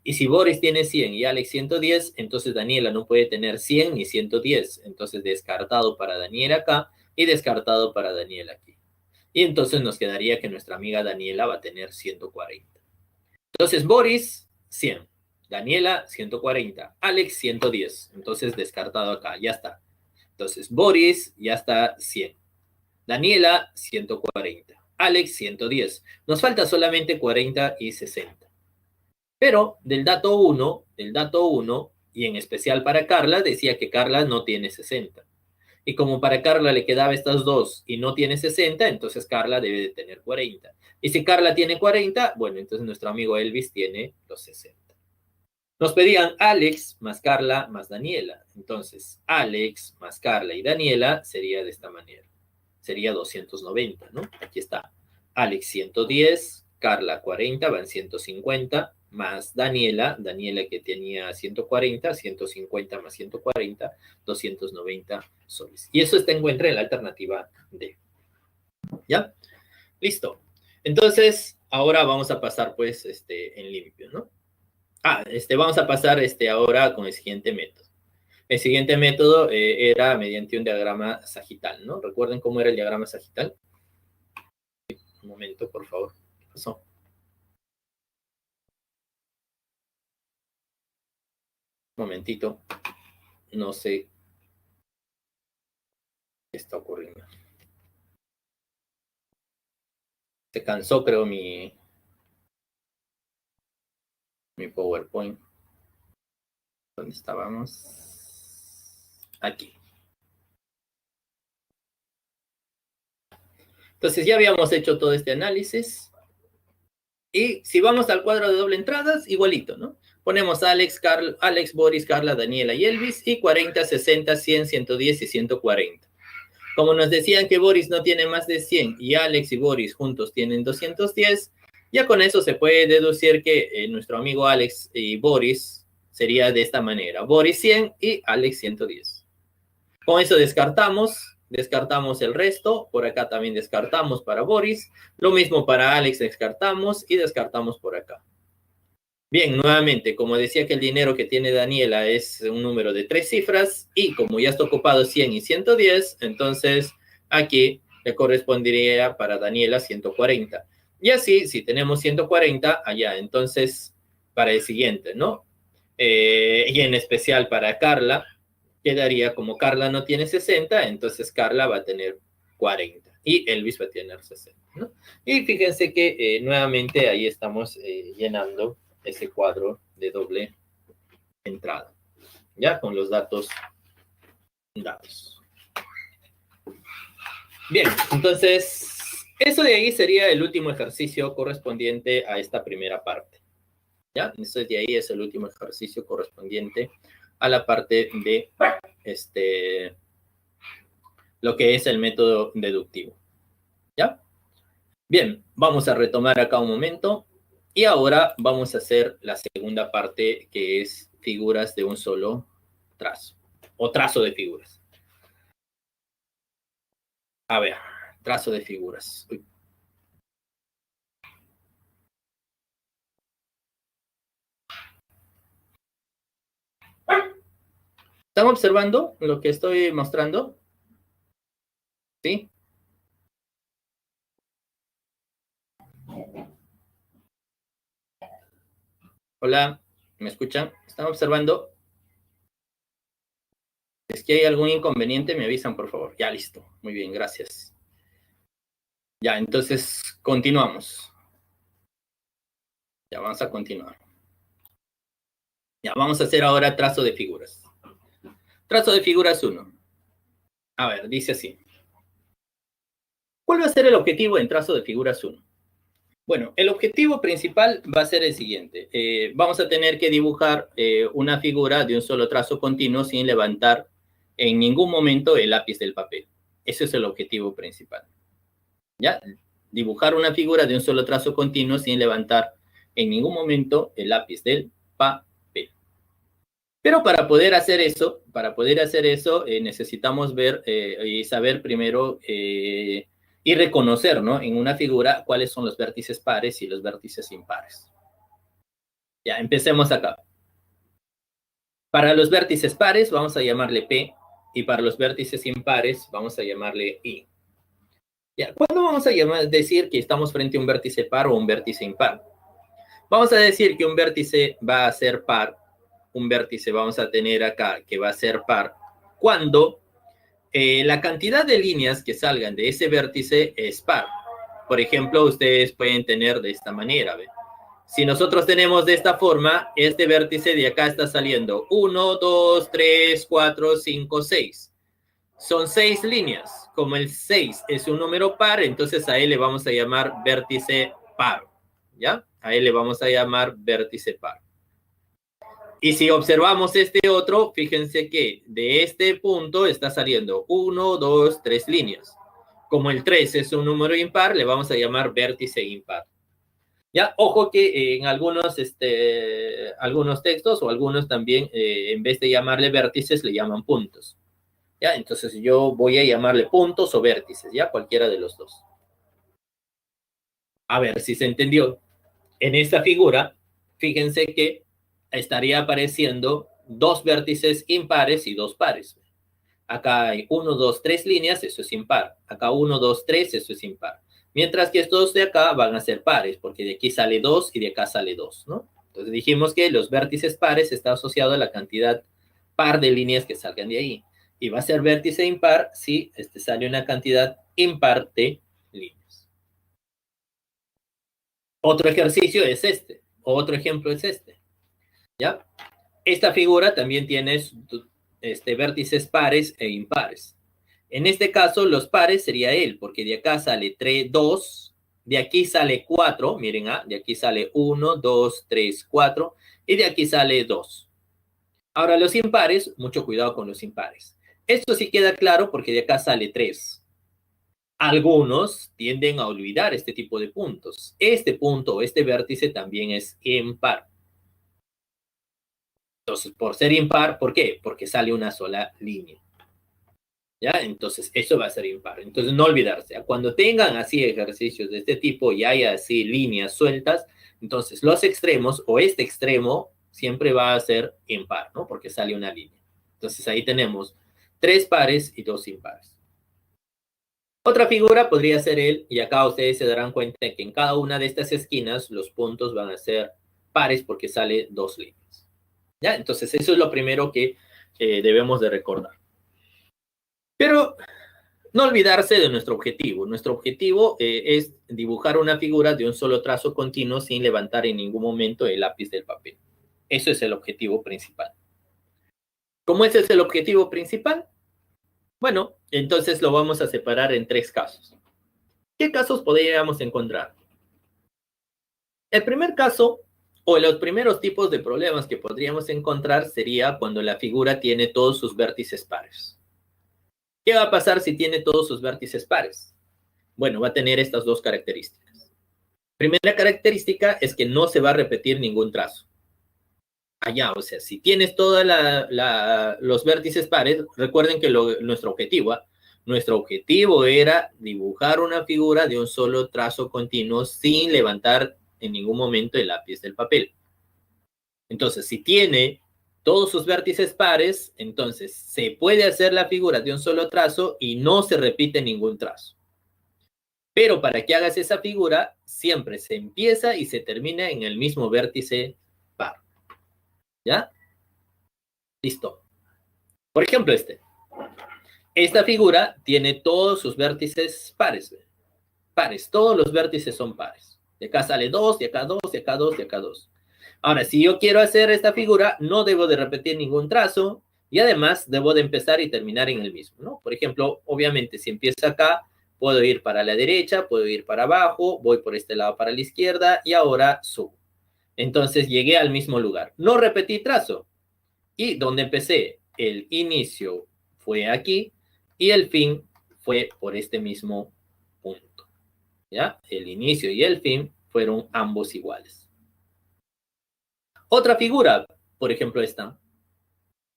Y si Boris tiene 100 y Alex 110, entonces Daniela no puede tener 100 ni 110. Entonces descartado para Daniela acá y descartado para Daniela aquí. Y entonces nos quedaría que nuestra amiga Daniela va a tener 140. Entonces Boris, 100. Daniela, 140. Alex, 110. Entonces descartado acá, ya está. Entonces Boris ya está 100. Daniela, 140. Alex, 110. Nos falta solamente 40 y 60. Pero del dato 1, y en especial para Carla, decía que Carla no tiene 60. Y como para Carla le quedaba estas dos y no tiene 60, entonces Carla debe de tener 40. Y si Carla tiene 40, bueno, entonces nuestro amigo Elvis tiene los 60. Nos pedían Alex más Carla más Daniela. Entonces, Alex más Carla y Daniela sería de esta manera. Sería 290, ¿no? Aquí está. Alex 110, Carla 40, van 150, más Daniela que tenía 140, 150 más 140, 290 soles. Y eso se encuentra en la alternativa D. ¿Ya? Listo. Entonces, ahora vamos a pasar, pues, en limpio, ¿no? Vamos a pasar ahora con el siguiente método. El siguiente método era mediante un diagrama sagital, ¿no? ¿Recuerden cómo era el diagrama sagital? Un momento, por favor. ¿Qué pasó? Un momentito. No sé qué está ocurriendo. Se cansó, creo, mi PowerPoint. ¿Dónde estábamos? aquí. Entonces ya habíamos hecho todo este análisis. Y si vamos al cuadro de doble entradas, igualito, ¿no? Ponemos Alex, Boris, Carla, Daniela y Elvis, y 40, 60, 100, 110 y 140. Como nos decían que Boris no tiene más de 100 y Alex y Boris juntos tienen 210, ya con eso se puede deducir que nuestro amigo Alex y Boris sería de esta manera. Boris 100 y Alex 110. Con eso descartamos el resto. Por acá también descartamos para Boris. Lo mismo para Alex, descartamos y descartamos por acá. Bien, nuevamente, como decía que el dinero que tiene Daniela es un número de 3 cifras y como ya está ocupado 100 y 110, entonces aquí le correspondería para Daniela 140. Y así, si tenemos 140, allá, entonces para el siguiente, ¿no? Y en especial para Carla, quedaría como Carla no tiene 60, entonces Carla va a tener 40 y Elvis va a tener 60, ¿no? Y fíjense que nuevamente ahí estamos llenando ese cuadro de doble entrada, ya con los datos dados. Bien, entonces eso de ahí sería el último ejercicio correspondiente a esta primera parte. ¿Ya? Entonces de ahí es el último ejercicio correspondiente a la parte de lo que es el método deductivo. ¿Ya? Bien, vamos a retomar acá un momento y ahora vamos a hacer la segunda parte que es figuras de un solo trazo o trazo de figuras. A ver, trazo de figuras. Uy. ¿Están observando lo que estoy mostrando? ¿Sí? Hola, ¿me escuchan? ¿Están observando? Si es que hay algún inconveniente, me avisan, por favor. Ya, listo. Muy bien, gracias. Ya, entonces, continuamos. Ya, vamos a continuar. Ya, vamos a hacer ahora trazo de figuras. Trazo de figuras 1. A ver, dice así. ¿Cuál va a ser el objetivo en trazo de figuras 1? Bueno, el objetivo principal va a ser el siguiente. Vamos a tener que dibujar una figura de un solo trazo continuo sin levantar en ningún momento el lápiz del papel. Ese es el objetivo principal. ¿Ya? Dibujar una figura de un solo trazo continuo sin levantar en ningún momento el lápiz del papel. Pero para poder hacer eso, necesitamos ver y saber primero y reconocer, ¿no? En una figura cuáles son los vértices pares y los vértices impares. Ya, empecemos acá. Para los vértices pares vamos a llamarle P y para los vértices impares vamos a llamarle I. Ya, ¿cuándo vamos a decir que estamos frente a un vértice par o un vértice impar? Vamos a decir que un vértice va a ser par, un vértice vamos a tener acá que va a ser par, cuando la cantidad de líneas que salgan de ese vértice es par. Por ejemplo, ustedes pueden tener de esta manera, ¿ve? Si nosotros tenemos de esta forma, este vértice de acá está saliendo 1, 2, 3, 4, 5, 6. Son 6 líneas. Como el 6 es un número par, entonces a él le vamos a llamar vértice par. ¿Ya? A él le vamos a llamar vértice par. Y si observamos este otro, fíjense que de este punto está saliendo 1, 2, 3 líneas. Como el 3 es un número impar, le vamos a llamar vértice impar. Ya, ojo que en algunos textos o algunos también, en vez de llamarle vértices, le llaman puntos. Ya, entonces yo voy a llamarle puntos o vértices, ya, cualquiera de los dos. A ver si se entendió. En esta figura, fíjense que estaría apareciendo dos vértices impares y dos pares. Acá hay 1, 2, 3 líneas, eso es impar. Acá 1, 2, 3, eso es impar. Mientras que estos de acá van a ser pares, porque de aquí sale 2 y de acá sale 2, ¿no? Entonces dijimos que los vértices pares está asociado a la cantidad par de líneas que salgan de ahí. Y va a ser vértice impar si sale una cantidad impar de líneas. Otro ejercicio es este. Otro ejemplo es este. ¿Ya? Esta figura también tiene vértices pares e impares. En este caso, los pares sería él, porque de acá sale 3, 2, de aquí sale 4, miren, de aquí sale 1, 2, 3, 4, y de aquí sale 2. Ahora, los impares, mucho cuidado con los impares. Esto sí queda claro porque de acá sale 3. Algunos tienden a olvidar este tipo de puntos. Este punto o este vértice también es impar. Entonces, por ser impar, ¿por qué? Porque sale una sola línea. ¿Ya? Entonces, eso va a ser impar. Entonces, no olvidarse. Cuando tengan así ejercicios de este tipo y haya así líneas sueltas, entonces los extremos o este extremo siempre va a ser impar, ¿no? Porque sale una línea. Entonces, ahí tenemos 3 pares y 2 impares. Otra figura podría ser él, y acá ustedes se darán cuenta de que en cada una de estas esquinas los puntos van a ser pares porque sale 2 líneas. ¿Ya? Entonces, eso es lo primero que debemos de recordar. Pero no olvidarse de nuestro objetivo. Nuestro objetivo es dibujar una figura de un solo trazo continuo sin levantar en ningún momento el lápiz del papel. Eso es el objetivo principal. ¿Cómo ese es el objetivo principal? Bueno, entonces lo vamos a separar en 3 casos. ¿Qué casos podríamos encontrar? El primer caso, o los primeros tipos de problemas que podríamos encontrar sería cuando la figura tiene todos sus vértices pares. ¿Qué va a pasar si tiene todos sus vértices pares? Bueno, va a tener estas 2 características. Primera característica es que no se va a repetir ningún trazo. Allá, o sea, si tienes todos los vértices pares, recuerden que nuestro objetivo era dibujar una figura de un solo trazo continuo sin levantar en ningún momento el lápiz del papel. Entonces, si tiene todos sus vértices pares, entonces se puede hacer la figura de un solo trazo y no se repite ningún trazo. Pero para que hagas esa figura, siempre se empieza y se termina en el mismo vértice par. ¿Ya? Listo. Por ejemplo, esta figura tiene todos sus vértices pares. Pares, todos los vértices son pares. De acá sale 2, de acá 2, de acá 2, de acá 2. Ahora, si yo quiero hacer esta figura, no debo de repetir ningún trazo y además debo de empezar y terminar en el mismo, ¿no? Por ejemplo, obviamente, si empiezo acá, puedo ir para la derecha, puedo ir para abajo, voy por este lado para la izquierda y ahora subo. Entonces llegué al mismo lugar. No repetí trazo. Y donde empecé, el inicio fue aquí y el fin fue por este mismo punto. ¿Ya? El inicio y el fin fueron ambos iguales. Otra figura, por ejemplo esta.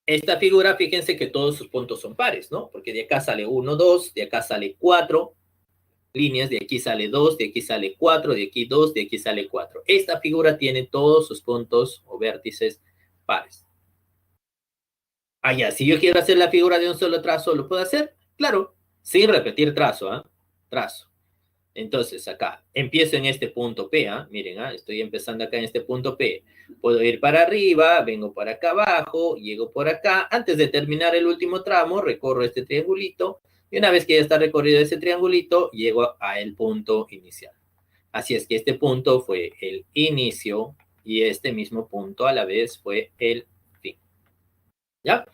Esta figura, fíjense que todos sus puntos son pares, ¿no? Porque de acá sale 1, 2, de acá sale 4 líneas, de aquí sale 2, de aquí sale 4, de aquí 2, de aquí sale 4. Esta figura tiene todos sus puntos o vértices pares. Allá, si yo quiero hacer la figura de un solo trazo, ¿lo puedo hacer? Claro, sin repetir trazo, ¿ah? Trazo. Entonces, acá, empiezo en este punto P, miren, estoy empezando acá en este punto P. Puedo ir para arriba, vengo para acá abajo, llego por acá. Antes de terminar el último tramo, recorro este triangulito. Y una vez que ya está recorrido ese triangulito, llego a el punto inicial. Así es que este punto fue el inicio y este mismo punto a la vez fue el fin. ¿Ya?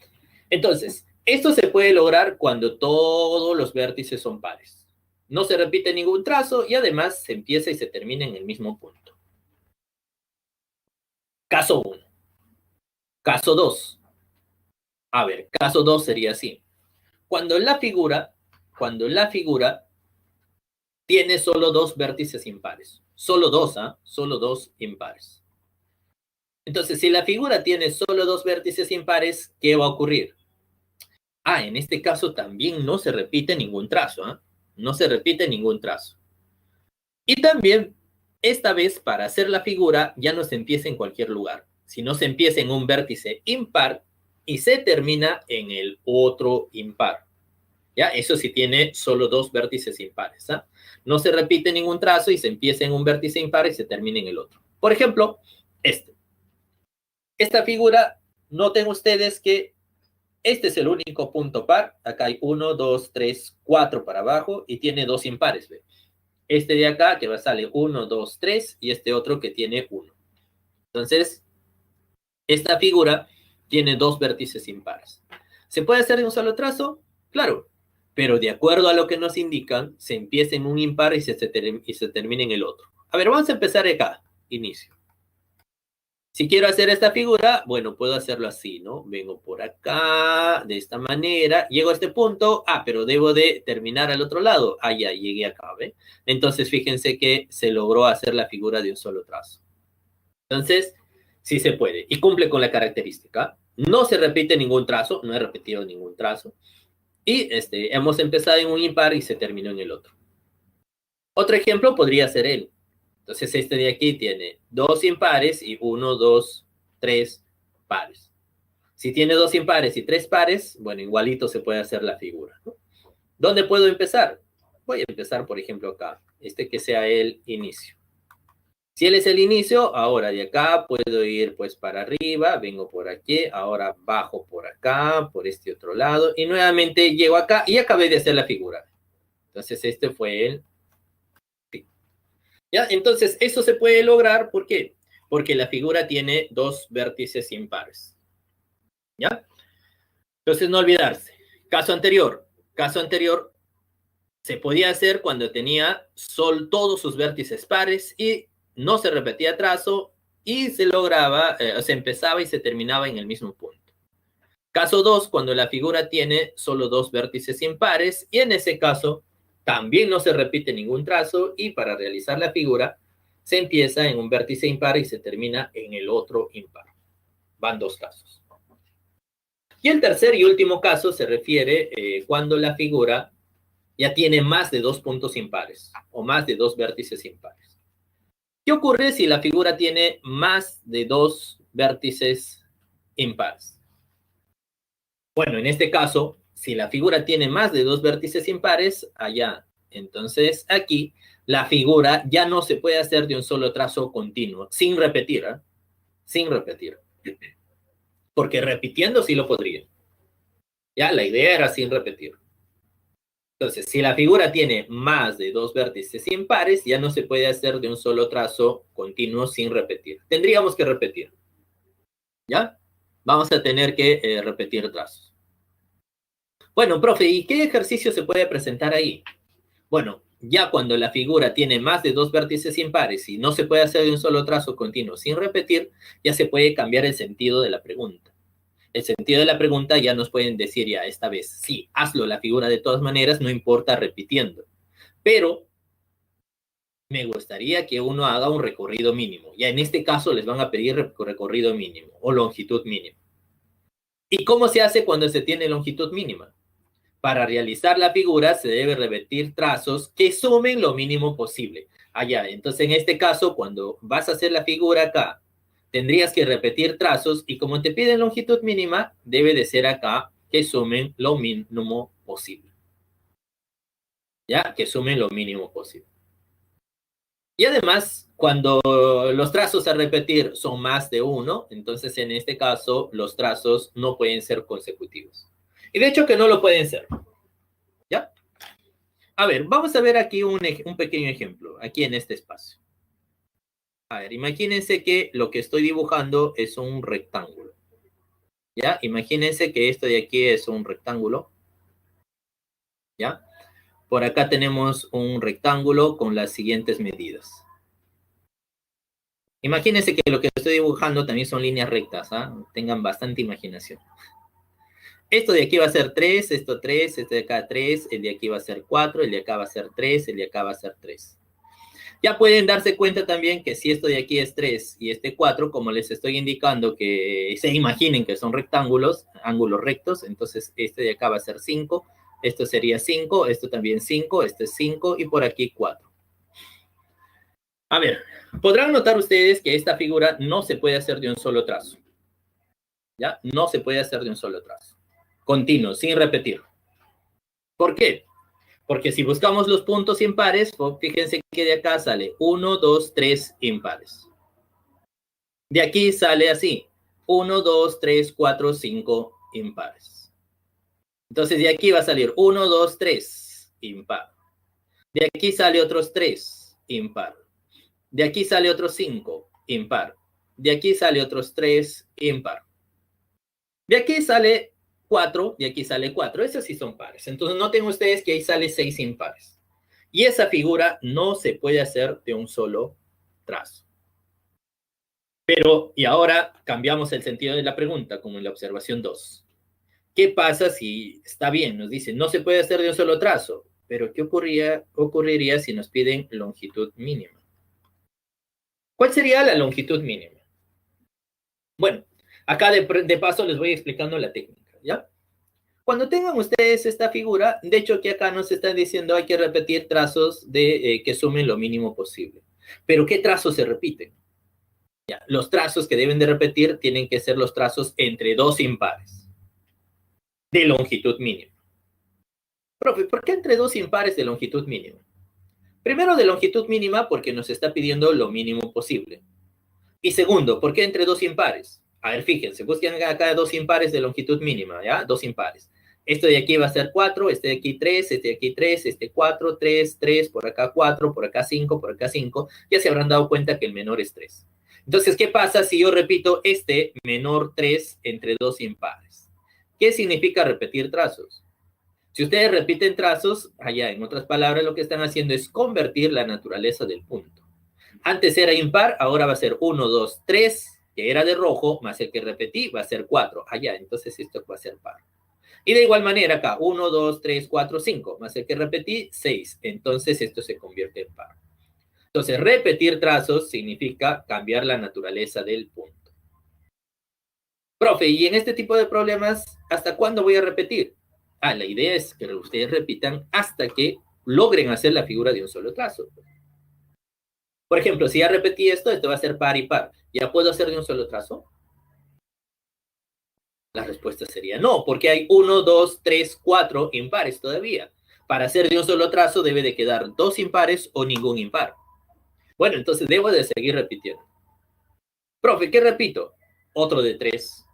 Entonces, esto se puede lograr cuando todos los vértices son pares. No se repite ningún trazo y además se empieza y se termina en el mismo punto. Caso 1. Caso 2. A ver, caso 2 sería así. Cuando la figura tiene solo 2 vértices impares. Solo 2, Solo 2 impares. Entonces, si la figura tiene solo 2 vértices impares, ¿qué va a ocurrir? En este caso también no se repite ningún trazo, No se repite ningún trazo. Y también, esta vez, para hacer la figura, ya no se empieza en cualquier lugar, sino se empieza en un vértice impar y se termina en el otro impar. ¿Ya? Eso sí tiene solo 2 vértices impares, No se repite ningún trazo y se empieza en un vértice impar y se termina en el otro. Por ejemplo, esta figura, noten ustedes que este es el único punto par. Acá hay 1, 2, 3, 4 para abajo y tiene 2 impares. ¿Ve? Este de acá que va a salir 1, 2, 3 y este otro que tiene 1. Entonces, esta figura tiene 2 vértices impares. ¿Se puede hacer de un solo trazo? Claro, pero de acuerdo a lo que nos indican, se empieza en un impar y se termina en el otro. A ver, vamos a empezar acá, inicio. Si quiero hacer esta figura, bueno, puedo hacerlo así, ¿no? Vengo por acá, de esta manera, llego a este punto, pero debo de terminar al otro lado. Ya, llegué acá, ¿ve? Entonces, fíjense que se logró hacer la figura de un solo trazo. Entonces, sí se puede, y cumple con la característica. No se repite ningún trazo, no he repetido ningún trazo, y hemos empezado en un impar y se terminó en el otro. Otro ejemplo podría ser él. Entonces, este de aquí tiene 2 impares y 1, 2, 3 pares. Si tiene 2 impares y 3 pares, bueno, igualito se puede hacer la figura, ¿no? ¿Dónde puedo empezar? Voy a empezar, por ejemplo, acá. Que sea el inicio. Si él es el inicio, ahora de acá puedo ir pues para arriba, vengo por aquí, ahora bajo por acá, por este otro lado, y nuevamente llego acá y acabé de hacer la figura. Entonces, este fue el... ¿Ya? Entonces, eso se puede lograr, ¿por qué? Porque la figura tiene 2 vértices impares. ¿Ya? Entonces, no olvidarse. Caso anterior se podía hacer cuando tenía todos sus vértices pares y no se repetía trazo y se lograba, se empezaba y se terminaba en el mismo punto. Caso 2, cuando la figura tiene solo 2 vértices impares y en ese caso también no se repite ningún trazo y para realizar la figura se empieza en un vértice impar y se termina en el otro impar. Van 2 casos. Y el tercer y último caso se refiere cuando la figura ya tiene más de 2 puntos impares o más de 2 vértices impares. ¿Qué ocurre si la figura tiene más de 2 vértices impares? Bueno, en este caso, si la figura tiene más de 2 vértices impares, allá, entonces aquí la figura ya no se puede hacer de un solo trazo continuo, sin repetir, ¿eh? Sin repetir. Porque repitiendo sí lo podría. Ya, la idea era sin repetir. Entonces, si la figura tiene más de 2 vértices impares, ya no se puede hacer de un solo trazo continuo sin repetir. Tendríamos que repetir. ¿Ya? Vamos a tener que repetir trazos. Bueno, profe, ¿y qué ejercicio se puede presentar ahí? Bueno, ya cuando la figura tiene más de 2 vértices impares y no se puede hacer de un solo trazo continuo sin repetir, ya se puede cambiar el sentido de la pregunta. El sentido de la pregunta ya nos pueden decir ya esta vez, sí, hazlo la figura de todas maneras, no importa repitiendo. Pero me gustaría que uno haga un recorrido mínimo. Ya en este caso les van a pedir recorrido mínimo o longitud mínima. ¿Y cómo se hace cuando se tiene longitud mínima? Para realizar la figura se debe repetir trazos que sumen lo mínimo posible. Entonces en este caso, cuando vas a hacer la figura acá, tendrías que repetir trazos y como te piden longitud mínima, debe de ser acá que sumen lo mínimo posible. ¿Ya? Que sumen lo mínimo posible. Y además, cuando los trazos a repetir son más de uno, entonces en este caso los trazos no pueden ser consecutivos. Y de hecho que no lo pueden ser. ¿Ya? A ver, vamos a ver aquí un pequeño ejemplo, aquí en este espacio. A ver, imagínense que lo que estoy dibujando es un rectángulo. ¿Ya? Imagínense que esto de aquí es un rectángulo. ¿Ya? Por acá tenemos un rectángulo con las siguientes medidas. Imagínense que lo que estoy dibujando también son líneas rectas, ¿ah? Tengan bastante imaginación. Esto de aquí va a ser 3, esto 3, este de acá 3, el de aquí va a ser 4, el de acá va a ser 3, el de acá va a ser 3. Ya pueden darse cuenta también que si esto de aquí es 3 y este 4, como les estoy indicando que se imaginen que son rectángulos, ángulos rectos, entonces este de acá va a ser 5, esto sería 5, esto también 5, este es 5 y por aquí 4. A ver, podrán notar ustedes que esta figura no se puede hacer de un solo trazo. ¿Ya? No se puede hacer de un solo trazo. Continuo, sin repetir. ¿Por qué? Porque si buscamos los puntos impares, fíjense que de acá sale 1, 2, 3 impares. De aquí sale así, 1, 2, 3, 4, 5 impares. Entonces de aquí va a salir 1, 2, 3 impar. De aquí sale otros 3 impar. De aquí sale otros 5 impar. De aquí sale otros 3 impar. De aquí sale 4, y aquí sale 4. Esos sí son pares. Entonces noten ustedes que ahí sale 6 impares. Y esa figura no se puede hacer de un solo trazo. Pero, y ahora cambiamos el sentido de la pregunta, como en la observación 2. ¿Qué pasa si está bien? Nos dicen, no se puede hacer de un solo trazo. Pero, ¿qué ocurriría si nos piden longitud mínima? ¿Cuál sería la longitud mínima? Bueno, acá de paso les voy explicando la técnica, ¿ya? Cuando tengan ustedes esta figura, de hecho que acá nos están diciendo hay que repetir trazos que sumen lo mínimo posible. Pero ¿qué trazos se repiten? Ya, los trazos que deben de repetir tienen que ser los trazos entre dos impares de longitud mínima. Profe, ¿por qué entre dos impares de longitud mínima? Primero, de longitud mínima porque nos está pidiendo lo mínimo posible. Y segundo, ¿por qué entre dos impares? A ver, fíjense, busquen acá dos impares de longitud mínima, ¿ya? Dos impares. Este de aquí va a ser 4, este de aquí 3, este de aquí 3, este 4, 3, 3, por acá 4, por acá 5, por acá 5. Ya se habrán dado cuenta que el menor es 3. Entonces, ¿qué pasa si yo repito este menor 3 entre dos impares? ¿Qué significa repetir trazos? Si ustedes repiten trazos, allá en otras palabras, lo que están haciendo es convertir la naturaleza del punto. Antes era impar, ahora va a ser 1, 2, 3, que era de rojo, más el que repetí va a ser 4. Allá, entonces esto va a ser par. Y de igual manera acá, 1, 2, 3, 4, 5, más el que repetí, 6. Entonces esto se convierte en par. Entonces, repetir trazos significa cambiar la naturaleza del punto. Profe, y en este tipo de problemas, ¿hasta cuándo voy a repetir? La idea es que ustedes repitan hasta que logren hacer la figura de un solo trazo. Por ejemplo, si ya repetí esto va a ser par y par. ¿Ya puedo hacer de un solo trazo? La respuesta sería no, porque hay 1, 2, 3, 4 impares todavía. Para hacer de un solo trazo debe de quedar 2 impares o ningún impar. Bueno, entonces debo de seguir repitiendo. Profe, ¿qué repito? Otro de 3.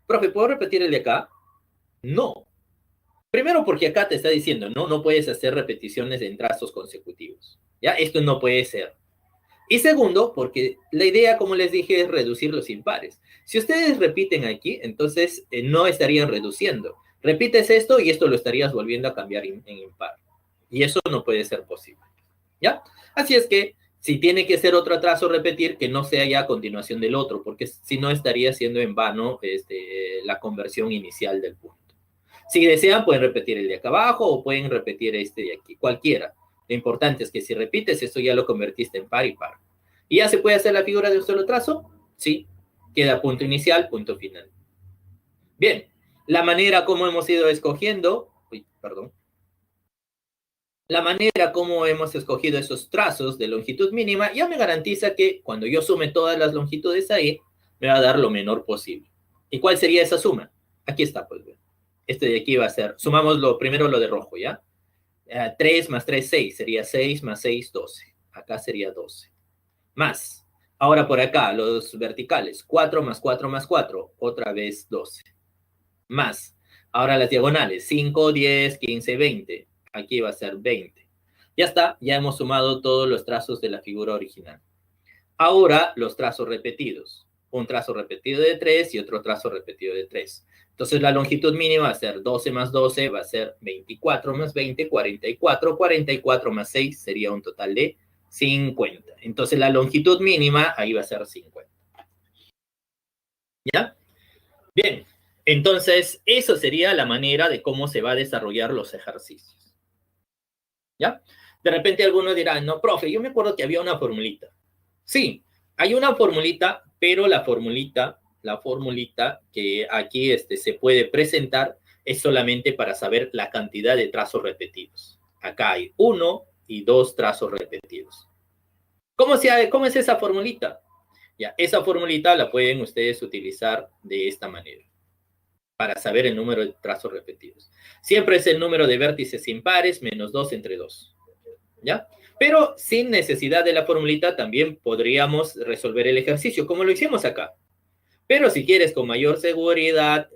Profe, ¿puedo repetir el de acá? No. Primero porque acá te está diciendo, no puedes hacer repeticiones en trazos consecutivos. ¿Ya? Esto no puede ser. Y segundo, porque la idea, como les dije, es reducir los impares. Si ustedes repiten aquí, entonces no estarían reduciendo. Repites esto y esto lo estarías volviendo a cambiar en impar. Y eso no puede ser posible. ¿Ya? Así es que si tiene que ser otro trazo repetir, que no sea ya a continuación del otro, porque si no estaría siendo en vano la conversión inicial del punto. Si desean, pueden repetir el de acá abajo o pueden repetir este de aquí, cualquiera. Lo importante es que si repites, esto ya lo convertiste en par y par. ¿Y ya se puede hacer la figura de un solo trazo? Sí. Queda punto inicial, punto final. Bien. La manera como hemos ido escogiendo... La manera como hemos escogido esos trazos de longitud mínima ya me garantiza que cuando yo sume todas las longitudes ahí, me va a dar lo menor posible. ¿Y cuál sería esa suma? Aquí está, pues. Este de aquí va a ser, sumamos primero lo de rojo, ¿ya? 3 más 3, 6, sería 6 más 6, 12. Acá sería 12. Más, ahora por acá, los verticales, 4 más 4 más 4, otra vez 12. Más, ahora las diagonales, 5, 10, 15, 20. Aquí va a ser 20. Ya está, ya hemos sumado todos los trazos de la figura original. Ahora los trazos repetidos. Un trazo repetido de 3 y otro trazo repetido de 3. Entonces la longitud mínima va a ser 12 más 12, va a ser 24 más 20, 44. 44 más 6 sería un total de 50. Entonces la longitud mínima ahí va a ser 50. ¿Ya? Bien, entonces eso sería la manera de cómo se va a desarrollar los ejercicios. ¿Ya? De repente algunos dirán, no, profe, yo me acuerdo que había una formulita. Sí, hay una formulita, pero la formulita que aquí se puede presentar es solamente para saber la cantidad de trazos repetidos. Acá hay 1 y 2 trazos repetidos. ¿Cómo es esa formulita? Ya, esa formulita la pueden ustedes utilizar de esta manera para saber el número de trazos repetidos. Siempre es el número de vértices impares menos 2 entre 2. ¿Ya? Pero sin necesidad de la formulita también podríamos resolver el ejercicio, como lo hicimos acá. Pero si quieres con mayor seguridad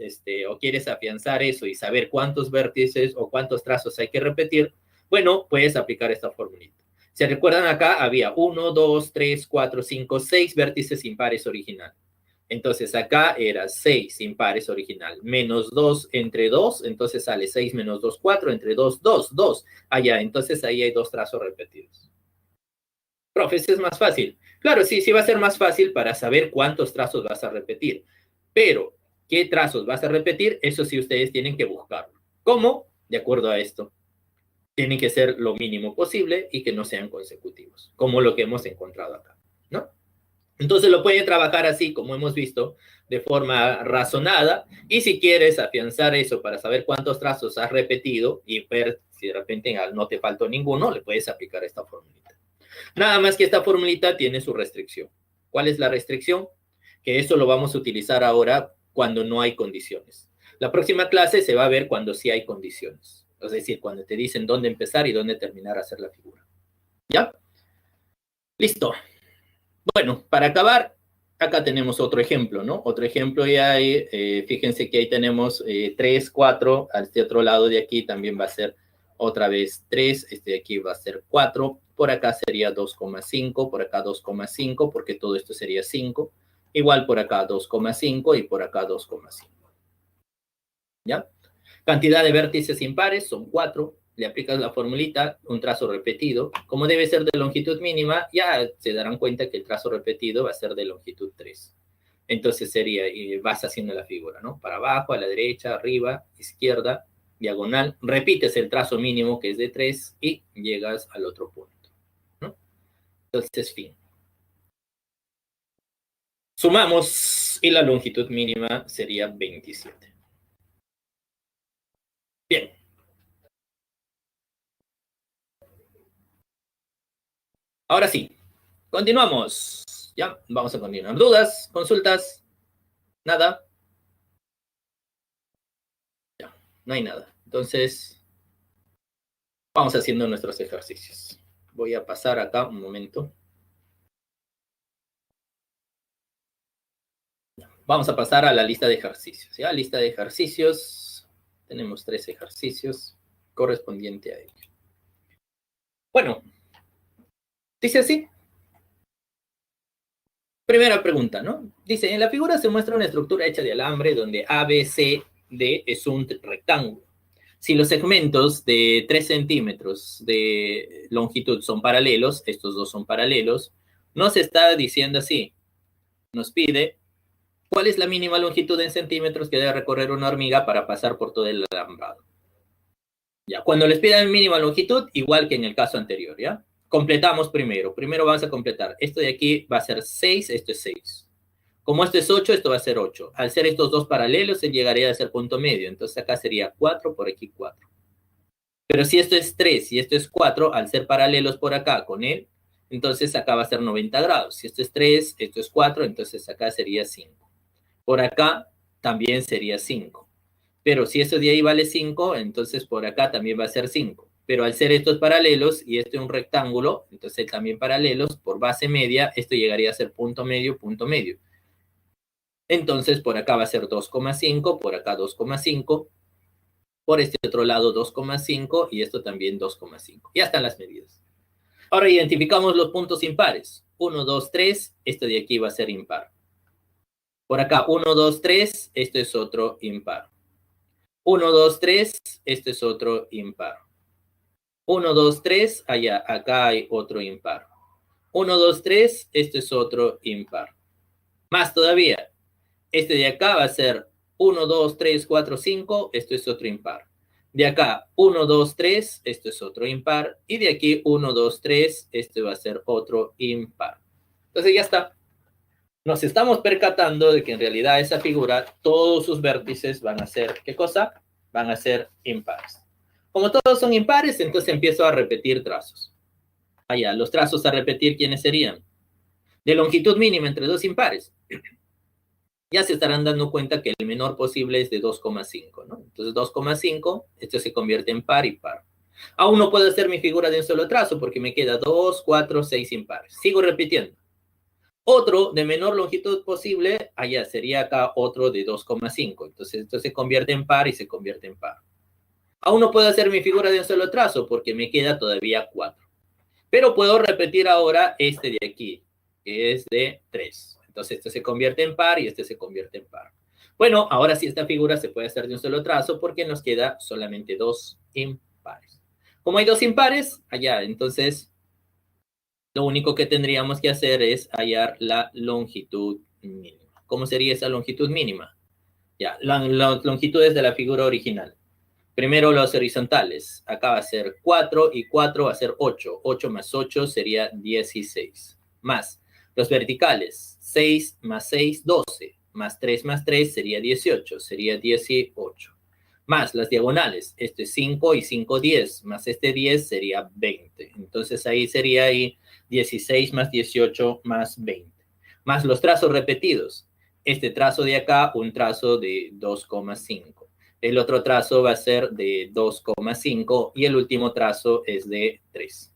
o quieres afianzar eso y saber cuántos vértices o cuántos trazos hay que repetir, bueno, puedes aplicar esta formulita. Si recuerdan acá, había 1, 2, 3, 4, 5, 6 vértices impares original. Entonces acá era 6 impares original, menos 2 entre 2, entonces sale 6 menos 2, 4, entre 2, 2, 2. Allá, entonces ahí hay dos trazos repetidos. Profe, eso es más fácil. Claro, sí, sí va a ser más fácil para saber cuántos trazos vas a repetir. Pero, ¿qué trazos vas a repetir? Eso sí ustedes tienen que buscarlo. ¿Cómo? De acuerdo a esto. Tienen que ser lo mínimo posible y que no sean consecutivos, como lo que hemos encontrado acá, ¿no? Entonces lo pueden trabajar así, como hemos visto, de forma razonada. Y si quieres afianzar eso para saber cuántos trazos has repetido y ver si de repente no te faltó ninguno, le puedes aplicar esta formulita. Nada más que esta formulita tiene su restricción. ¿Cuál es la restricción? Que eso lo vamos a utilizar ahora cuando no hay condiciones. La próxima clase se va a ver cuando sí hay condiciones. Es decir, cuando te dicen dónde empezar y dónde terminar a hacer la figura. ¿Ya? Listo. Bueno, para acabar, acá tenemos otro ejemplo, ¿no? Otro ejemplo y hay, fíjense que ahí tenemos 3, 4, a este otro lado de aquí también va a ser otra vez 3, este de aquí va a ser 4, por acá sería 2,5, por acá 2,5, porque todo esto sería 5, igual por acá 2,5 y por acá 2,5. ¿Ya? Cantidad de vértices impares son 4, le aplicas la formulita, un trazo repetido. Como debe ser de longitud mínima, ya se darán cuenta que el trazo repetido va a ser de longitud 3. Entonces sería, y vas haciendo la figura, ¿no? Para abajo, a la derecha, arriba, izquierda, diagonal. Repites el trazo mínimo que es de 3 y llegas al otro punto, ¿no? Entonces, fin. Sumamos y la longitud mínima sería 27. Bien. Ahora sí, continuamos. Ya, vamos a continuar. ¿Dudas? ¿Consultas? ¿Nada? Ya, no hay nada. Entonces, vamos haciendo nuestros ejercicios. Voy a pasar acá un momento. Vamos a pasar a la lista de ejercicios. ¿Ya? Lista de ejercicios. Tenemos 3 ejercicios correspondientes a ello. Bueno, dice así. Primera pregunta, ¿no? Dice, en la figura se muestra una estructura hecha de alambre donde A, B, C, D es un rectángulo. Si los segmentos de 3 centímetros de longitud son paralelos, estos dos son paralelos, nos está diciendo así, nos pide cuál es la mínima longitud en centímetros que debe recorrer una hormiga para pasar por todo el alambrado. Ya, cuando les pidan mínima longitud, igual que en el caso anterior, ¿ya? Completamos primero. Primero vamos a completar. Esto de aquí va a ser 6, esto es 6. Como esto es 8, esto va a ser 8. Al ser estos dos paralelos, se llegaría a ser punto medio. Entonces acá sería 4, por aquí 4. Pero si esto es 3 y esto es 4, al ser paralelos por acá con él, entonces acá va a ser 90 grados. Si esto es 3, esto es 4, entonces acá sería 5. Por acá también sería 5. Pero si esto de ahí vale 5, entonces por acá también va a ser 5. Pero al ser estos paralelos y este es un rectángulo, entonces también paralelos, por base media, esto llegaría a ser punto medio, punto medio. Entonces por acá va a ser 2,5, por acá 2,5, por este otro lado 2,5 y esto también 2,5. Ya están las medidas. Ahora identificamos los puntos impares. 1, 2, 3, esto de aquí va a ser impar. Por acá 1, 2, 3, esto es otro impar. 1, 2, 3, esto es otro impar. 1, 2, 3, allá, acá hay otro impar. 1, 2, 3, esto es otro impar. Más todavía, este de acá va a ser 1, 2, 3, 4, 5, esto es otro impar. De acá, 1, 2, 3, esto es otro impar. Y de aquí, 1, 2, 3, este va a ser otro impar. Entonces ya está. Nos estamos percatando de que en realidad esa figura, todos sus vértices van a ser, ¿qué cosa? Van a ser impares. Como todos son impares, entonces empiezo a repetir trazos. Allá, los trazos a repetir, ¿quiénes serían? De longitud mínima entre dos impares. Ya se estarán dando cuenta que el menor posible es de 2,5, ¿no? Entonces 2,5, esto se convierte en par y par. Aún no puedo hacer mi figura de un solo trazo porque me queda 2, 4, 6 impares. Sigo repitiendo. Otro de menor longitud posible, allá sería acá otro de 2,5. Entonces esto se convierte en par y se convierte en par. Aún no puedo hacer mi figura de un solo trazo porque me queda todavía 4. Pero puedo repetir ahora este de aquí, que es de 3. Entonces, este se convierte en par y este se convierte en par. Bueno, ahora sí esta figura se puede hacer de un solo trazo porque nos queda solamente dos impares. Como hay dos impares, allá, entonces, lo único que tendríamos que hacer es hallar la longitud mínima. ¿Cómo sería esa longitud mínima? Ya, las longitudes de la figura original. Primero los horizontales. Acá va a ser 4 y 4 va a ser 8. 8 más 8 sería 16. Más los verticales. 6 más 6, 12. Más 3 sería 18. Sería 18. Más las diagonales. Este es 5 y 5, 10. Más este 10 sería 20. Entonces ahí sería 16 más 18 más 20. Más los trazos repetidos. Este trazo de acá, un trazo de 2,5. El otro trazo va a ser de 2,5 y el último trazo es de 3.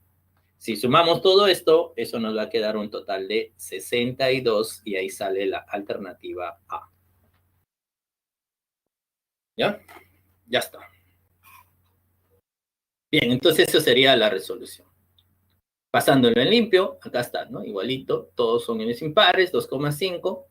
Si sumamos todo esto, eso nos va a quedar un total de 62 y ahí sale la alternativa A. ¿Ya? Ya está. Bien, entonces eso sería la resolución. Pasándolo en limpio, acá está, ¿no? Igualito, todos son n impares, 2,5.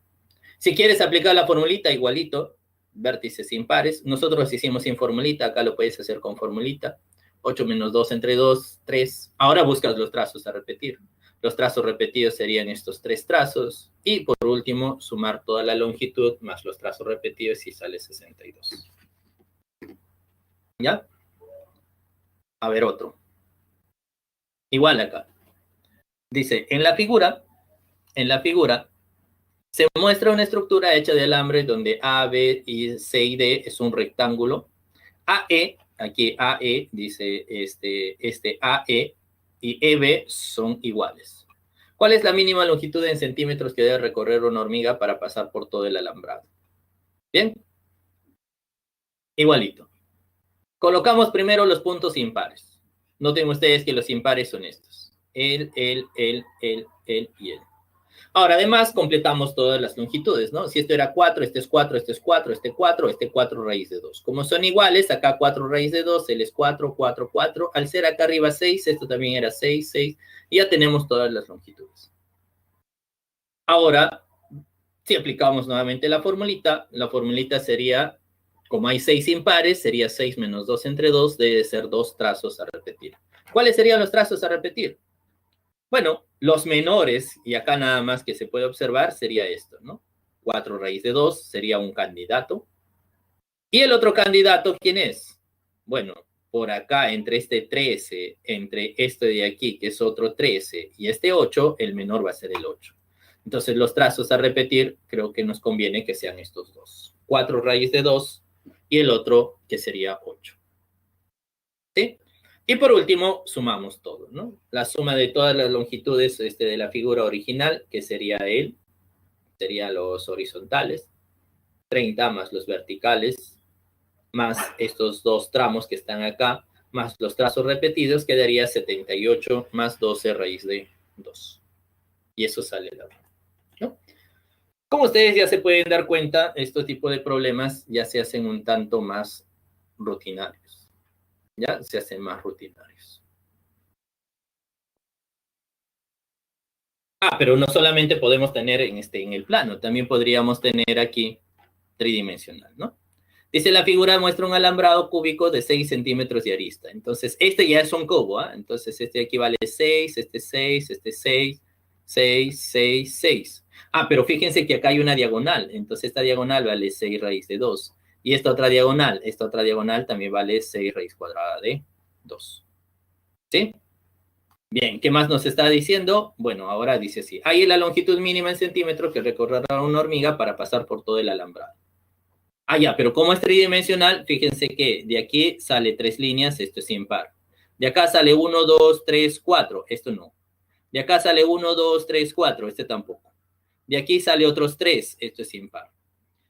Si quieres aplicar la formulita, igualito, vértices impares. Nosotros hicimos sin formulita, acá lo puedes hacer con formulita. 8 menos 2 entre 2, 3. Ahora buscas los trazos a repetir. Los trazos repetidos serían estos tres trazos. Y por último, sumar toda la longitud más los trazos repetidos y sale 62. ¿Ya? A ver otro. Igual acá. Dice, en la figura, se muestra una estructura hecha de alambre donde A, B, y C y D es un rectángulo. AE, aquí AE, dice AE y EB son iguales. ¿Cuál es la mínima longitud en centímetros que debe recorrer una hormiga para pasar por todo el alambrado? Bien. Igualito. Colocamos primero los puntos impares. Noten ustedes que los impares son estos. El y el. Ahora, además, completamos todas las longitudes, ¿no? Si esto era 4, este es 4, este es 4, este 4, este 4 raíz de 2. Como son iguales, acá 4 raíz de 2, él es 4, 4, 4. Al ser acá arriba 6, esto también era 6, 6. Y ya tenemos todas las longitudes. Ahora, si aplicamos nuevamente la formulita sería, como hay 6 impares, sería 6 menos 2 entre 2, debe ser 2 trazos a repetir. ¿Cuáles serían los trazos a repetir? Bueno, los menores, y acá nada más que se puede observar, sería esto, ¿no? 4 raíz de 2 sería un candidato. ¿Y el otro candidato quién es? Bueno, por acá, entre este 13, entre este de aquí, que es otro 13, y este 8, el menor va a ser el 8. Entonces, los trazos a repetir, creo que nos conviene que sean estos dos. 4 raíz de 2 y el otro que sería 8. ¿Sí? Y por último, sumamos todo, ¿no? La suma de todas las longitudes de la figura original, que sería serían los horizontales, 30 más los verticales, más estos dos tramos que están acá, más los trazos repetidos, quedaría 78 más 12 raíz de 2. Y eso sale la verdad, ¿no? Como ustedes ya se pueden dar cuenta, este tipo de problemas ya se hacen un tanto más rutinarios. Ya se hacen más rutinarios. Pero no solamente podemos tener en el plano, también podríamos tener aquí tridimensional, ¿no? Dice, la figura muestra un alambrado cúbico de 6 centímetros de arista. Entonces, este ya es un cubo, ¿ah? Entonces, este aquí vale 6, este 6, este 6, 6, 6, 6. Pero fíjense que acá hay una diagonal. Entonces, esta diagonal vale 6 raíz de 2. Y esta otra diagonal también vale 6 raíz cuadrada de 2. ¿Sí? Bien, ¿qué más nos está diciendo? Bueno, ahora dice así. Hay la longitud mínima en centímetros que recorrerá una hormiga para pasar por todo el alambrado. Ya, pero como es tridimensional, fíjense que de aquí sale 3 líneas, esto es impar. De acá sale 1, 2, 3, 4, esto no. De acá sale 1, 2, 3, 4, este tampoco. De aquí sale otros 3, esto es impar.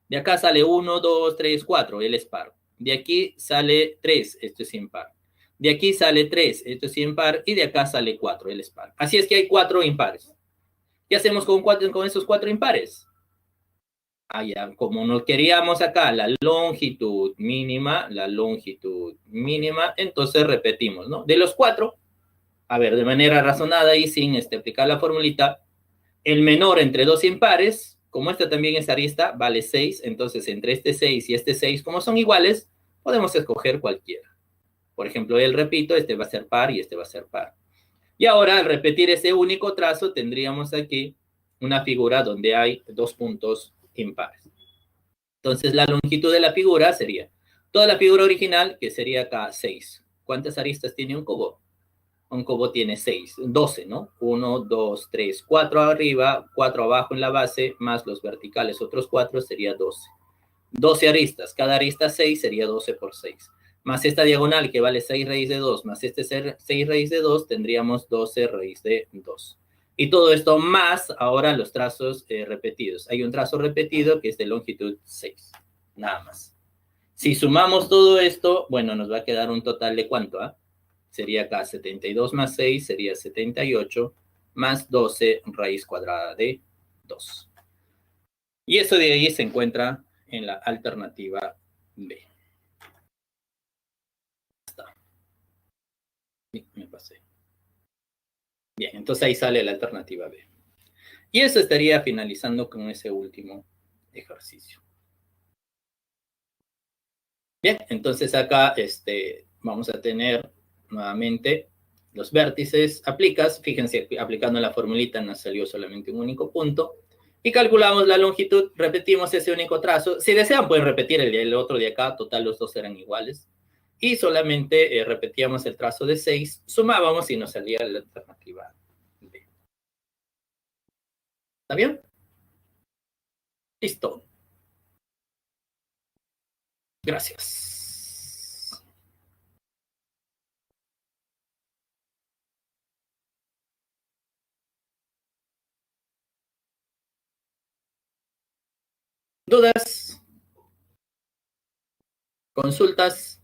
De acá sale 1, 2, 3, 4, él es par. De aquí sale 3, esto es impar. De aquí sale 3, esto es impar. Y de acá sale 4, él es par. Así es que hay 4 impares. ¿Qué hacemos con esos 4 impares? Ya, como nos queríamos acá la longitud mínima, entonces repetimos, ¿no? De los 4, a ver, de manera razonada y sin aplicar la formulita, el menor entre dos impares como esta también es arista, vale 6, entonces entre este 6 y este 6, como son iguales, podemos escoger cualquiera. Por ejemplo, repito, este va a ser par y este va a ser par. Y ahora, al repetir ese único trazo, tendríamos aquí una figura donde hay dos puntos impares. Entonces, la longitud de la figura sería toda la figura original, que sería acá 6. ¿Cuántas aristas tiene un cubo? Un cubo tiene 6, 12, ¿no? 1, 2, 3, 4 arriba, 4 abajo en la base, más los verticales, otros 4, sería 12. 12 aristas, cada arista 6 sería 12 por 6. Más esta diagonal que vale 6 raíz de 2, más este 6 raíz de 2, tendríamos 12 raíz de 2. Y todo esto más ahora los trazos repetidos. Hay un trazo repetido que es de longitud 6, nada más. Si sumamos todo esto, bueno, nos va a quedar un total de ¿cuánto? Sería acá 72 más 6, sería 78, más 12 raíz cuadrada de 2. Y eso de ahí se encuentra en la alternativa B. Está. Me pasé. Bien, entonces ahí sale la alternativa B. Y eso estaría finalizando con ese último ejercicio. Bien, entonces acá vamos a tener nuevamente los vértices. Aplicas, fíjense, aplicando la formulita nos salió solamente un único punto. Y calculamos la longitud, repetimos ese único trazo. Si desean pueden repetir el otro de acá, total los dos eran iguales. Y solamente repetíamos el trazo de 6, sumábamos y nos salía la alternativa B. ¿Está bien? Listo. Gracias. ¿Dudas? ¿Consultas?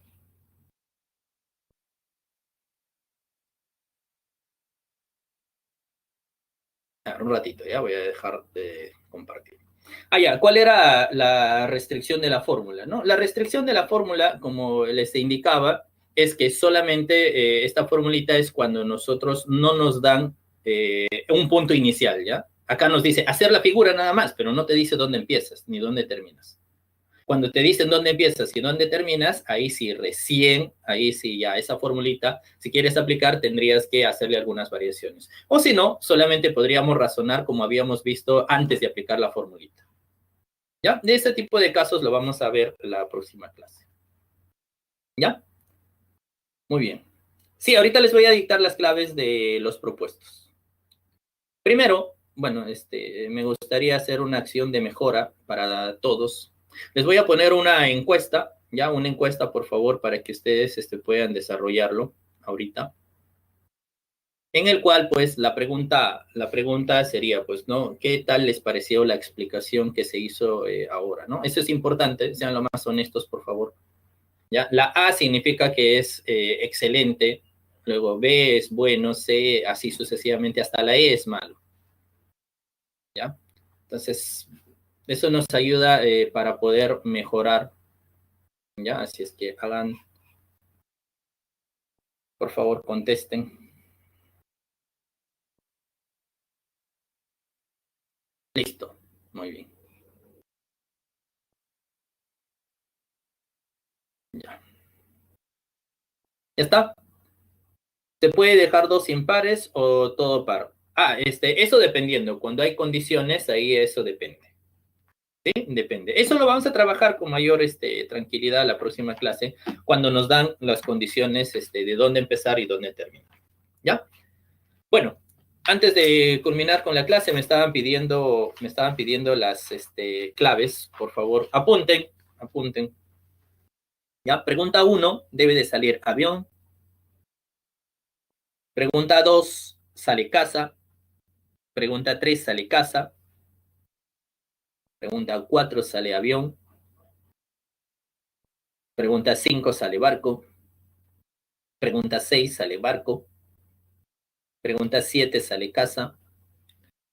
Un ratito, ya voy a dejar de compartir. Ya, ¿cuál era la restricción de la fórmula? ¿No? La restricción de la fórmula, como les indicaba, es que solamente esta formulita es cuando nosotros no nos dan un punto inicial, ¿ya? Acá nos dice hacer la figura nada más, pero no te dice dónde empiezas ni dónde terminas. Cuando te dicen dónde empiezas y dónde terminas, ahí sí recién, ahí sí ya esa formulita, si quieres aplicar, tendrías que hacerle algunas variaciones. O si no, solamente podríamos razonar como habíamos visto antes de aplicar la formulita. ¿Ya? De este tipo de casos lo vamos a ver la próxima clase. ¿Ya? Muy bien. Sí, ahorita les voy a dictar las claves de los propuestos. Primero, bueno, me gustaría hacer una acción de mejora para todos. Les voy a poner una encuesta, ya, una encuesta, por favor, para que ustedes puedan desarrollarlo ahorita. En el cual, pues, la pregunta sería, pues, ¿no? ¿Qué tal les pareció la explicación que se hizo ahora, ¿no? Eso es importante, sean lo más honestos, por favor. ¿Ya? La A significa que es excelente, luego B es bueno, C, así sucesivamente, hasta la E es malo. ¿Ya? Entonces, eso nos ayuda para poder mejorar, ¿ya? Así es que hagan, por favor, contesten. Listo, muy bien. Ya. ¿Ya está? ¿Se puede dejar dos impares o todo par? Eso dependiendo. Cuando hay condiciones, ahí eso depende. ¿Sí? Depende. Eso lo vamos a trabajar con mayor tranquilidad la próxima clase, cuando nos dan las condiciones de dónde empezar y dónde terminar. ¿Ya? Bueno, antes de culminar con la clase, me estaban pidiendo las claves. Por favor, apunten. ¿Ya? Pregunta 1, debe de salir avión. Pregunta 2, sale casa. Pregunta 3, sale casa. Pregunta 4, sale avión. Pregunta 5, sale barco. Pregunta 6, sale barco. Pregunta 7, sale casa.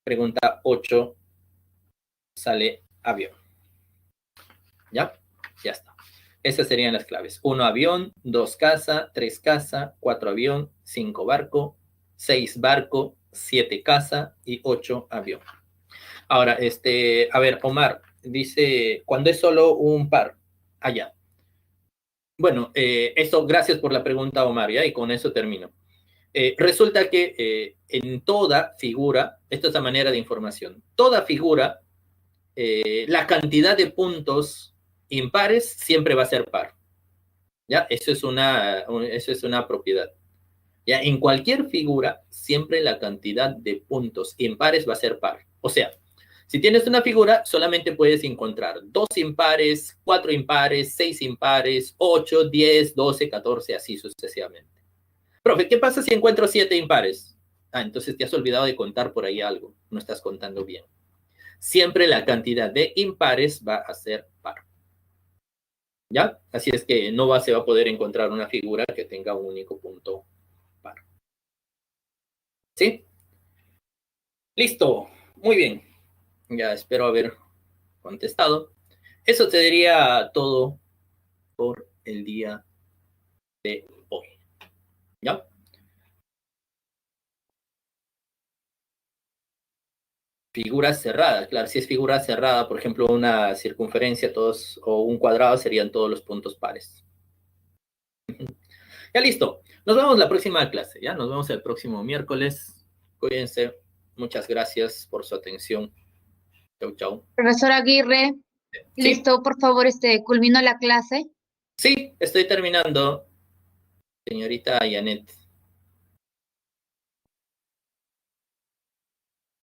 Pregunta 8, sale avión. ¿Ya? Ya está. Esas serían las claves. 1 avión, 2 casa, 3 casa, 4 avión, 5 barco, 6 barco, 7 casa y 8 avión. Ahora, a ver, Omar dice, cuando es solo un par, allá. Bueno, eso, gracias por la pregunta, Omar, ¿ya? Y con eso termino. Resulta que en toda figura, esto es la manera de información, toda figura, la cantidad de puntos impares siempre va a ser par. ¿Ya? Eso es una propiedad. ¿Ya? En cualquier figura, siempre la cantidad de puntos impares va a ser par. O sea, si tienes una figura, solamente puedes encontrar 2 impares, 4 impares, 6 impares, 8, 10, 12, 14, así sucesivamente. Profe, ¿qué pasa si encuentro 7 impares? Ah, entonces te has olvidado de contar por ahí algo. No estás contando bien. Siempre la cantidad de impares va a ser par. ¿Ya? Así es que se va a poder encontrar una figura que tenga un único punto par. ¿Sí? Listo. Muy bien. Ya espero haber contestado. Eso te diría todo por el día de hoy. ¿Ya? Figura cerrada, claro, si es figura cerrada, por ejemplo, una circunferencia todos, o un cuadrado serían todos los puntos pares. Ya listo. Nos vemos la próxima clase, ¿ya? Nos vemos el próximo miércoles. Cuídense. Muchas gracias por su atención. Chau, chau. Profesor Aguirre, Sí, listo, por favor, culmino la clase. sí, estoy terminando, señorita Yanet.